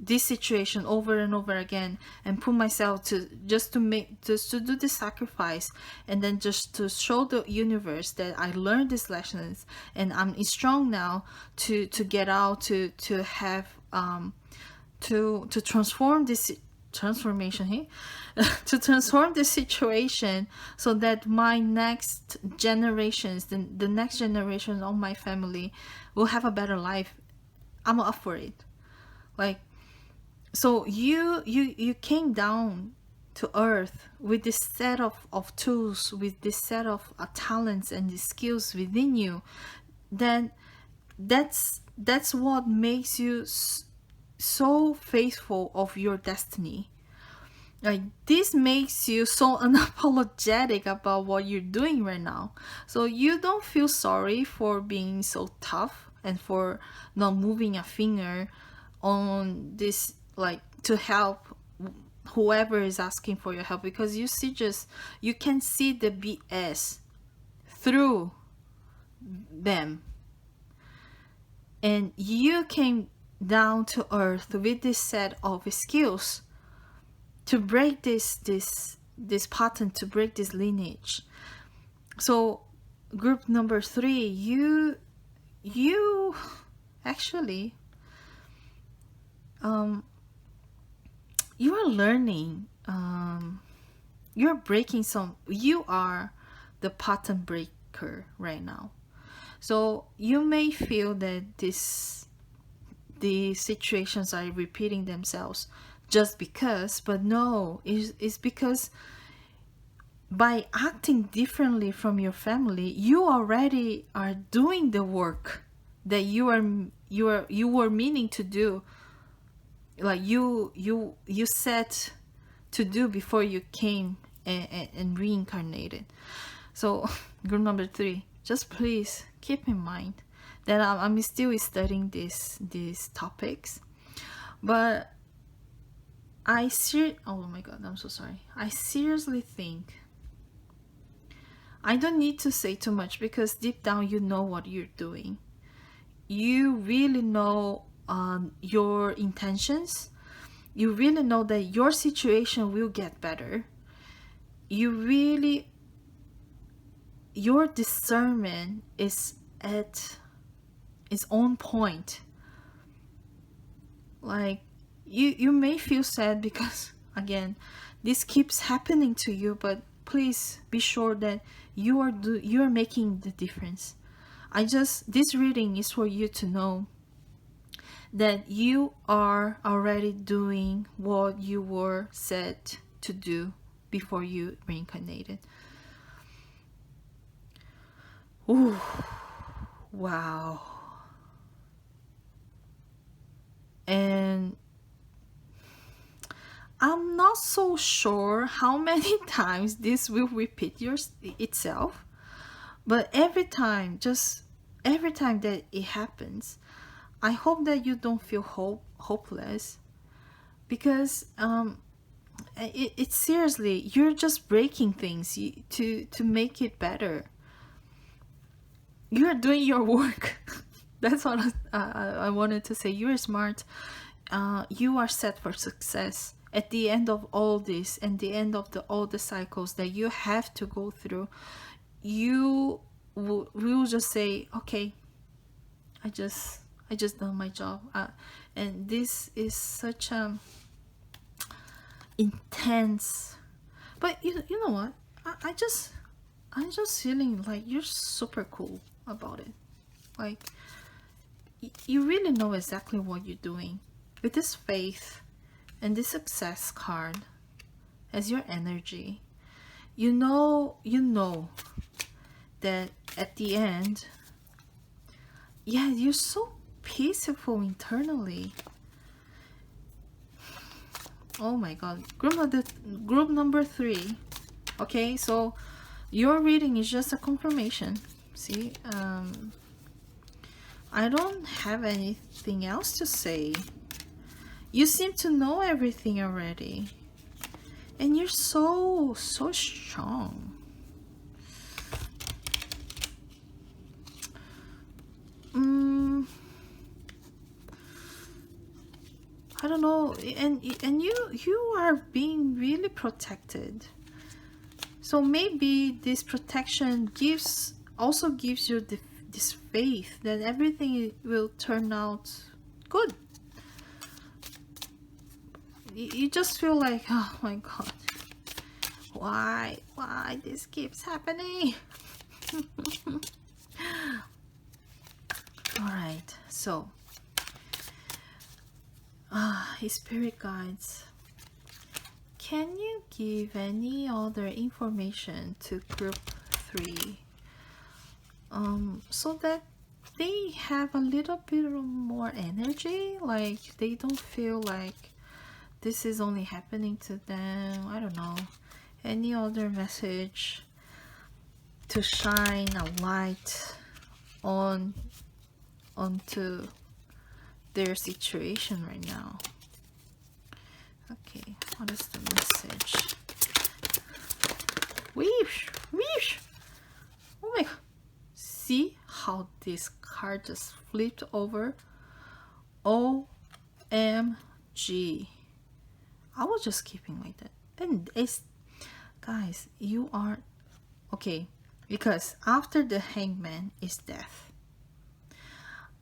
this situation over and over again and put myself to just to do the sacrifice, and then just to show the universe that I learned these lessons and I'm strong now to get out, to have to transform this transformation here to transform the situation, so that my next generations, the next generation of my family will have a better life. I'm up for it. Like, so you came down to earth with this set of tools, with this set of talents and the skills within you. Then that's what makes you so faithful of your destiny. Like, this makes you so unapologetic about what you're doing right now. So you don't feel sorry for being so tough and for not moving a finger on this, like, to help whoever is asking for your help, because you can see the BS through them, and you came down to earth with this set of skills to break this pattern, to break this lineage. So group number 3, you actually you are learning, you're breaking some, you are the pattern breaker right now. So you may feel that the situations are repeating themselves just because, but no, it's because by acting differently from your family, you already are doing the work that you were meaning to do, like you set to do before you came and reincarnated. So group number 3, just please keep in mind that I'm still studying these topics, but oh my god, I'm so sorry. I seriously think I don't need to say too much, because deep down you know what you're doing. You really know your intentions. You really know that your situation will get better. Your discernment is at its own point. Like, you may feel sad because, again, this keeps happening to you, but please be sure that you are making the difference. This reading is for you to know that you are already doing what you were set to do before you reincarnated. Ooh, wow. And I'm not so sure how many times this will repeat itself, but every time that it happens, I hope that you don't feel hopeless, because it's seriously, you're just breaking things to make it better. You're doing your work. That's what I wanted to say. You're smart. You are set for success. At the end of all this, and the end of all the cycles that you have to go through, you will just say, okay, I just done my job. And this is such a intense, but you know what, I'm just feeling like you're super cool about it. Like, you really know exactly what you're doing with this faith and this success card as your energy. You know that at the end, yeah, you're so peaceful internally. Oh my god. Group number 3. Okay, so your reading is just a confirmation. See, I don't have anything else to say. You seem to know everything already. And you're so strong. I don't know, and you are being really protected. So maybe this protection also gives you this faith that everything will turn out good. You just feel like, oh my god, why this keeps happening? All right, so his spirit guides, can you give any other information to group 3 so that they have a little bit more energy, like they don't feel like this is only happening to them? I don't know, any other message to shine a light onto their situation right now. Okay, what is the message? Weesh, weesh. Oh my god. See how this card just flipped over? OMG. I was just keeping like that. And it's, guys, you are okay, because after the hangman is death.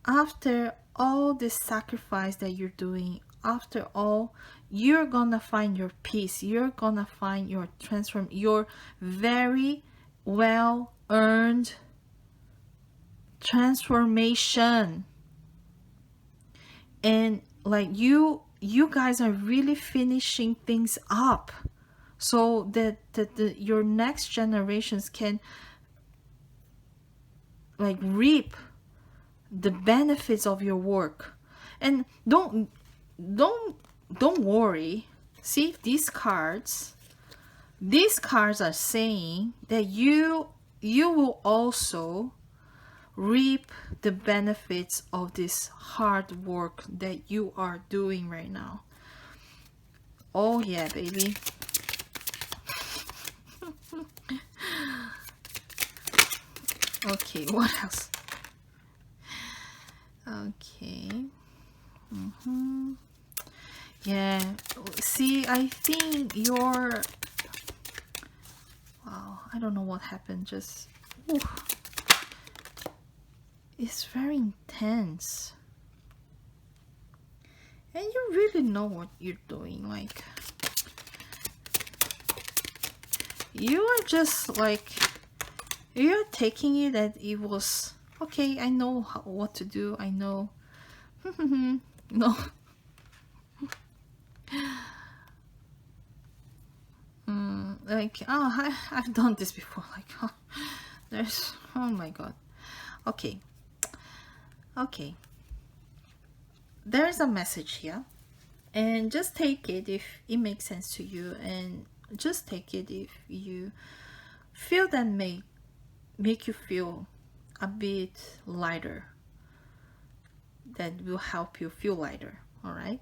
After all the sacrifice that you're doing, after all, you're gonna find your peace. You're gonna find your your very well earned transformation. And like you guys are really finishing things up so that your next generations can like reap the benefits of your work. And don't worry. See, these cards are saying that you will also reap the benefits of this hard work that you are doing right now. Oh yeah, baby. Okay, what else? Okay. Yeah, see, I think you're, wow, I don't know what happened, just it's very intense, and you really know what you're doing. Like, you are just like, you're taking it that it was okay. I know what to do. I know. No. Like, oh, I've done this before. Like, oh, there's, oh my god. Okay. There's a message here, and just take it if it makes sense to you, and just take it if you feel that make you feel a bit lighter, that will help you feel lighter. All right,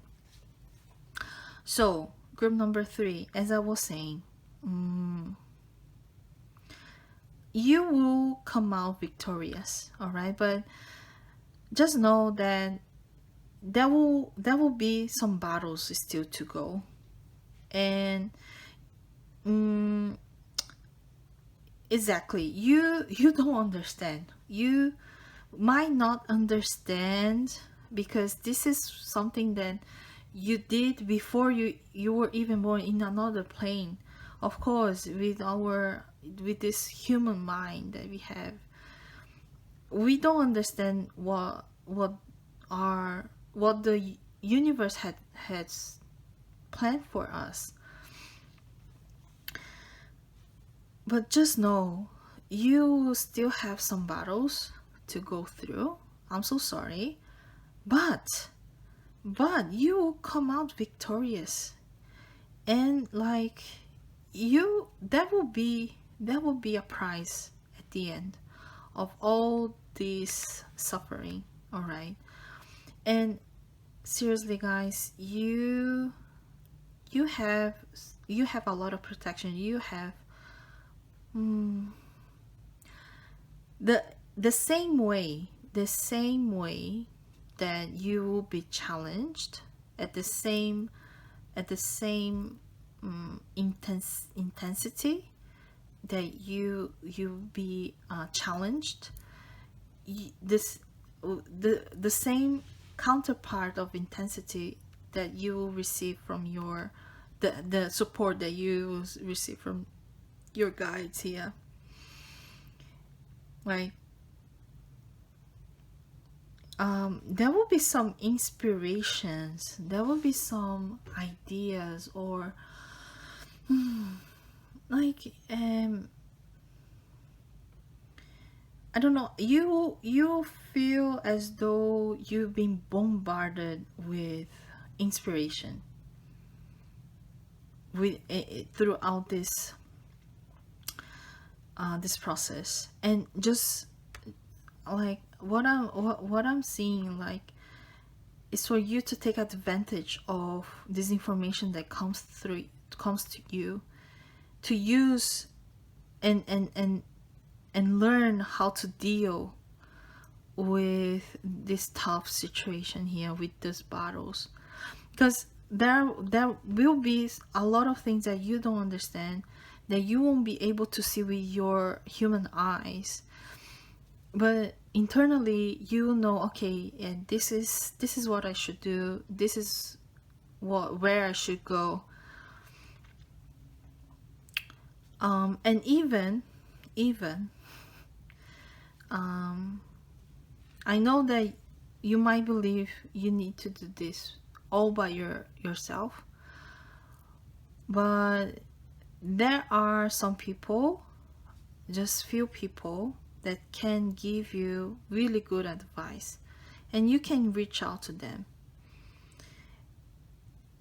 so group number 3, as I was saying, you will come out victorious. All right, but just know that there will be some battles still to go, and exactly, you don't understand. You might not understand because this is something that you did before you were even born, in another plane. Of course, with this human mind that we have, we don't understand what the universe has planned for us. But just know, you still have some battles to go through. I'm so sorry, but you will come out victorious, and like that will be a prize at the end of all this suffering. All right, and seriously, guys, you you have you have a lot of protection. You have the same way that you will be challenged at the same intensity that you be challenged. This the same counterpart of intensity that you will receive from your the support that you will receive from your guides here, right? There will be some inspirations, there will be some ideas, or like I don't know, you feel as though you've been bombarded with inspiration with throughout this process. And just like what I'm seeing, like, is for you to take advantage of this information that comes to you, to use and learn how to deal with this tough situation here, with these battles. Because there will be a lot of things that you don't understand, that you won't be able to see with your human eyes, but internally you know, okay, and this is what I should do, this is where I should go. And even I know that you might believe you need to do this all by yourself, but there are some people, just few people, that can give you really good advice, and you can reach out to them.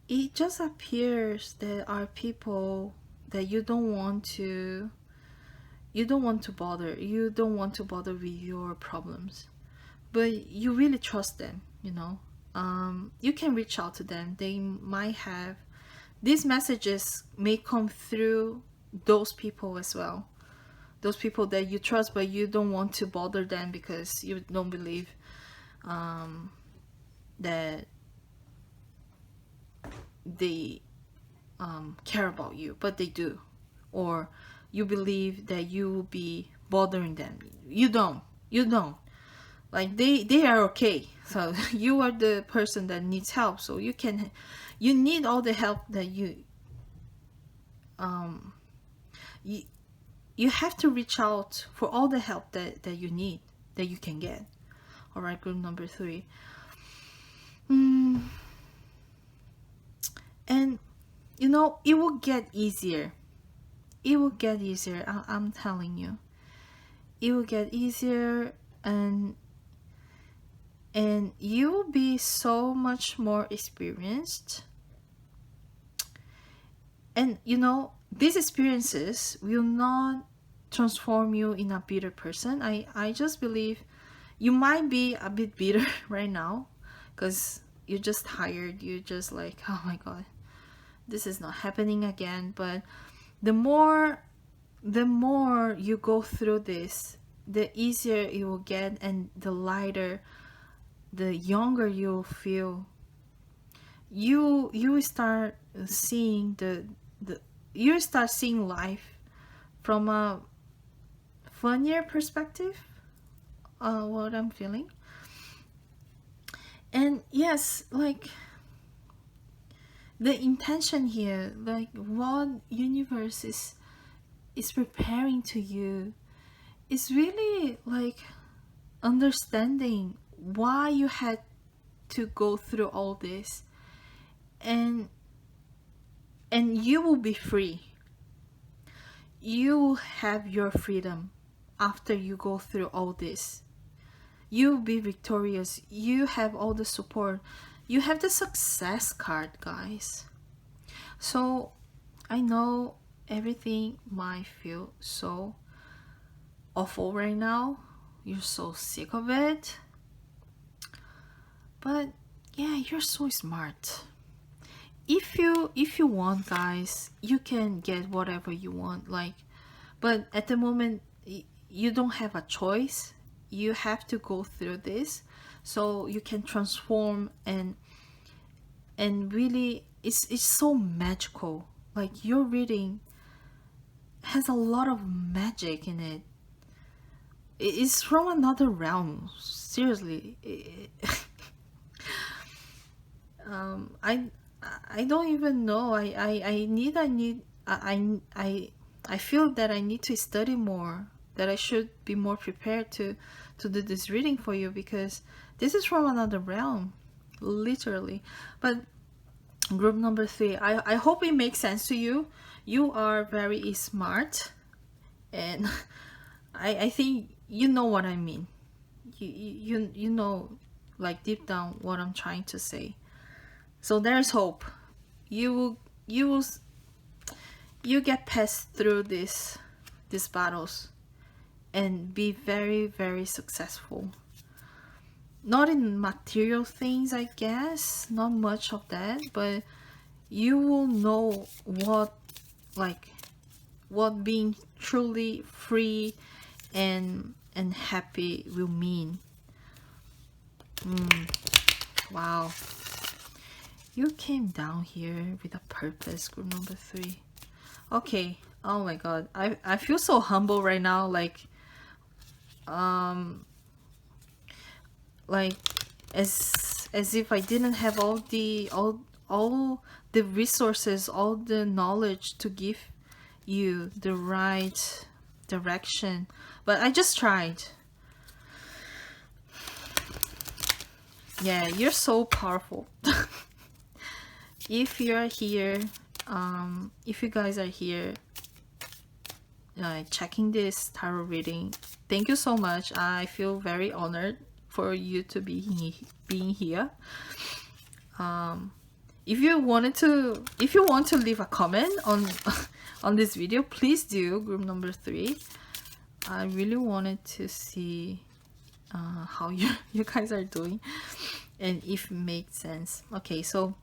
It just appears there are people that you don't want to bother, you don't want to bother with your problems, but you really trust them, you know. You can reach out to them. They might have, these messages may come through those people as well, those people that you trust, but you don't want to bother them because you don't believe that they care about you, but they do. Or you believe that you will be bothering them. You don't. Like, they are okay. So you are the person that needs help. So you need all the help that you have to reach out for all the help that you need, that you can get. All right, group number 3. And you know, it will get easier. It will get easier. I'm telling you, it will get easier, and you will be so much more experienced. And you know, these experiences will not transform you in a bitter person. I just believe you might be a bit bitter right now because you're just tired. You're just like, oh my god, this is not happening again. But the more you go through this, the easier it will get, and the lighter, the younger you'll feel. You start seeing you start seeing life from a funnier perspective, what I'm feeling. And yes, like, the intention here, like what universe is preparing to you, is really like understanding why you had to go through all this, and you will be free. You will have your freedom after you go through all this. You'll be victorious. You have all the support. You have the success card, guys. So I know everything might feel so awful right now. You're so sick of it. But yeah, you're so smart. if you want, guys, you can get whatever you want, like, but at the moment you don't have a choice. You have to go through this so you can transform, and really it's so magical. Like, your reading has a lot of magic in it. It's from another realm, seriously. I don't even know. I feel that I need to study more, that I should be more prepared to do this reading for you, because this is from another realm, literally. But group number 3, I hope it makes sense to you. You are very smart, and I think you know what I mean. You know, like, deep down what I'm trying to say. So there's hope. You get past through these battles and be very, very successful. Not in material things, I guess, not much of that, but you will know what being truly free and happy will mean. Wow. You came down here with a purpose, group number 3. Okay. Oh my god. I feel so humble right now, like as if I didn't have all the resources, all the knowledge to give you the right direction, but I just tried. Yeah, you're so powerful. If you're here, if you guys are here checking this tarot reading, thank you so much. I feel very honored for you to be being here. If you want to leave a comment on on this video, please do, group number 3. I really wanted to see how you guys are doing, and if it makes sense. Okay, so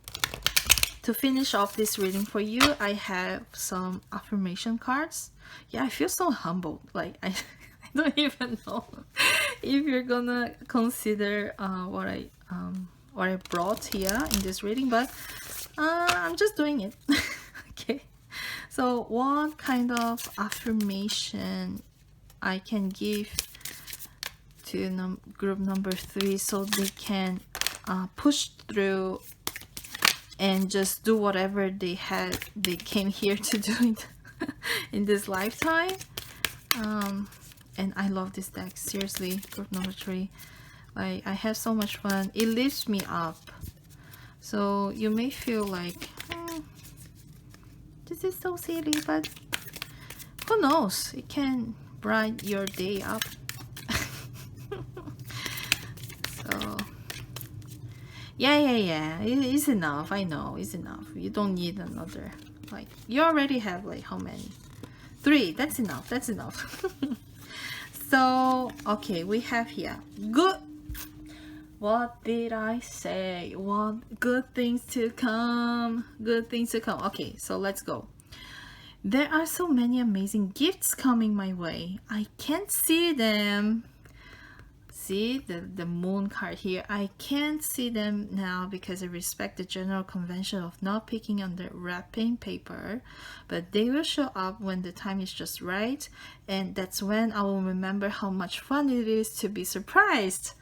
to finish off this reading for you, I have some affirmation cards. Yeah, I feel so humbled. Like, I don't even know if you're gonna consider what I brought here in this reading, but I'm just doing it. Okay, so what kind of affirmation I can give to group number 3 so they can push through and just do whatever they came here to do in this lifetime. And I love this deck, seriously, group number 3. Like, I have so much fun. It lifts me up. So you may feel like, this is so silly, but who knows, it can brighten your day up. So yeah, it's enough. I know, it's enough. You don't need another. Like, you already have, like, how many? 3. That's enough. So okay, we have here good. What did I say? What good things to come? Good things to come. Okay, so let's go. There are so many amazing gifts coming my way. I can't see them. See the moon card here. I can't see them now because I respect the general convention of not picking on the wrapping paper, but they will show up when the time is just right, and that's when I will remember how much fun it is to be surprised.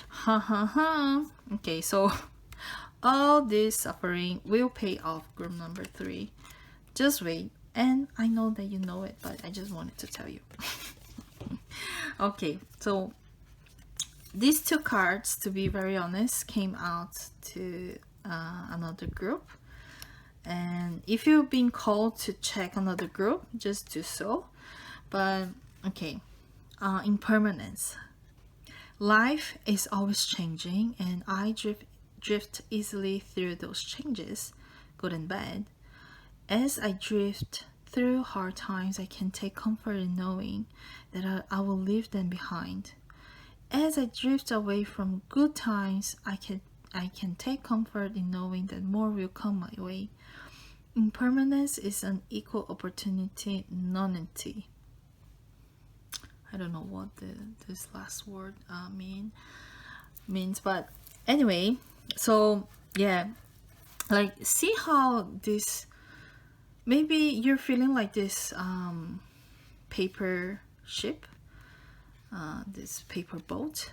Ha ha ha. Okay, so all this suffering will pay off, group number 3. Just wait. And I know that you know it, but I just wanted to tell you. Okay, so these 2 cards, to be very honest, came out to another group. And if you've been called to check another group, just do so. But okay, impermanence. Life is always changing, and I drift easily through those changes, good and bad. As I drift through hard times, I can take comfort in knowing that I will leave them behind. As I drift away from good times, I I can take comfort in knowing that more will come my way. Impermanence is an equal opportunity nonentity. I don't know what this last word means, but anyway, so yeah, like see how this, maybe you're feeling like this paper ship, this paper boat,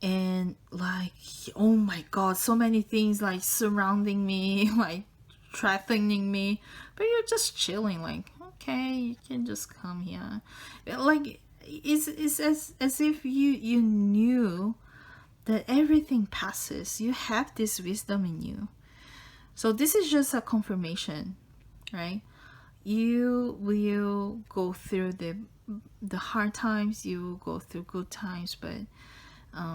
and like, oh my god, so many things like surrounding me, like threatening me, but you're just chilling, like, okay, you can just come here. Like it's as if you knew that everything passes. You have this wisdom in you. So this is just a confirmation, right? You will go through the hard times, you will go through good times, but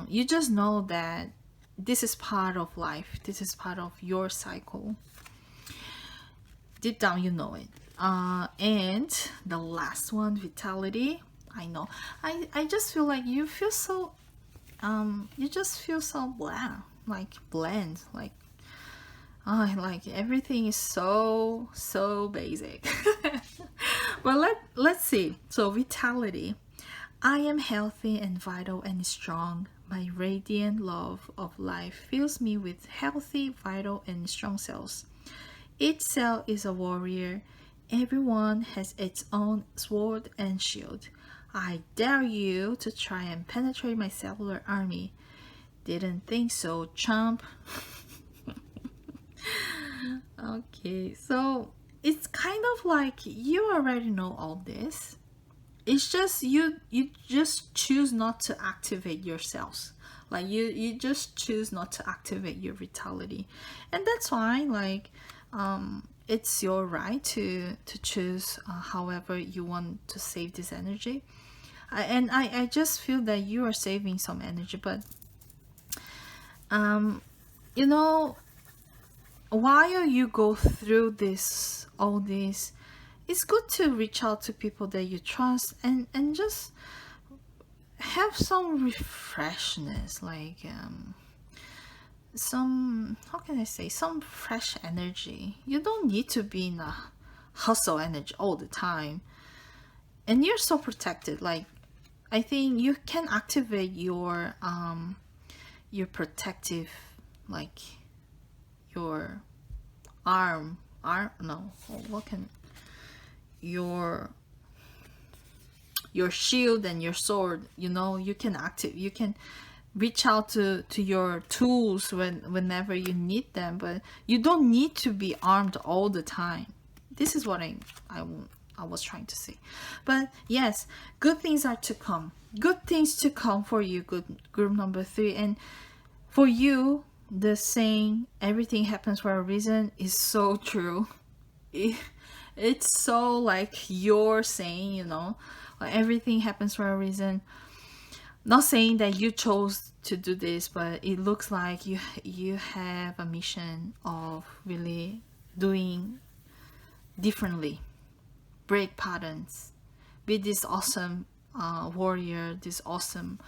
you just know that this is part of life. This is part of your cycle. Deep down, you know it. And the last one, vitality. I know. I just feel like you feel so. You just feel so bland, like bland, like. Like everything is so basic. But let's see. So vitality. I am healthy and vital and strong. My radiant love of life fills me with healthy, vital, and strong cells. Each cell is a warrior. Everyone has its own sword and shield. I dare you to try and penetrate my cellular army. Didn't think so, chump. Okay, so it's kind of like you already know all this. It's just you just choose not to activate your cells. Like you just choose not to activate your vitality, and that's fine. Like it's your right to choose however you want to save this energy. I just feel that you are saving some energy, but you know, while you go through all this, it's good to reach out to people that you trust and just have some refreshness, like some, how can I say, some fresh energy. You don't need to be in a hustle energy all the time, and you're so protected. Like I think you can activate your protective, like your arm no, what can your shield and your sword, you know, you can reach out to your tools whenever you need them, but you don't need to be armed all the time. This is what I was trying to say. But yes, good things are to come. Good things to come for you, good group number 3. And for you, the saying everything happens for a reason is so true. It's so like you're saying, you know, like everything happens for a reason. Not saying that you chose to do this, but it looks like you have a mission of really doing differently, break patterns, be this awesome warrior, this awesome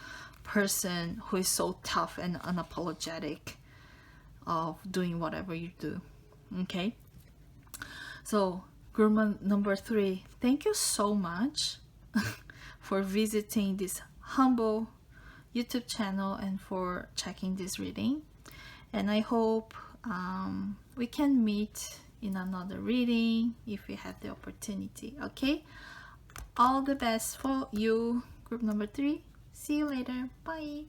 person who is so tough and unapologetic of doing whatever you do. Okay, so group number 3, thank you so much for visiting this humble YouTube channel and for checking this reading, and I hope we can meet in another reading if we have the opportunity. Okay, all the best for you, group number 3. See you later. Bye.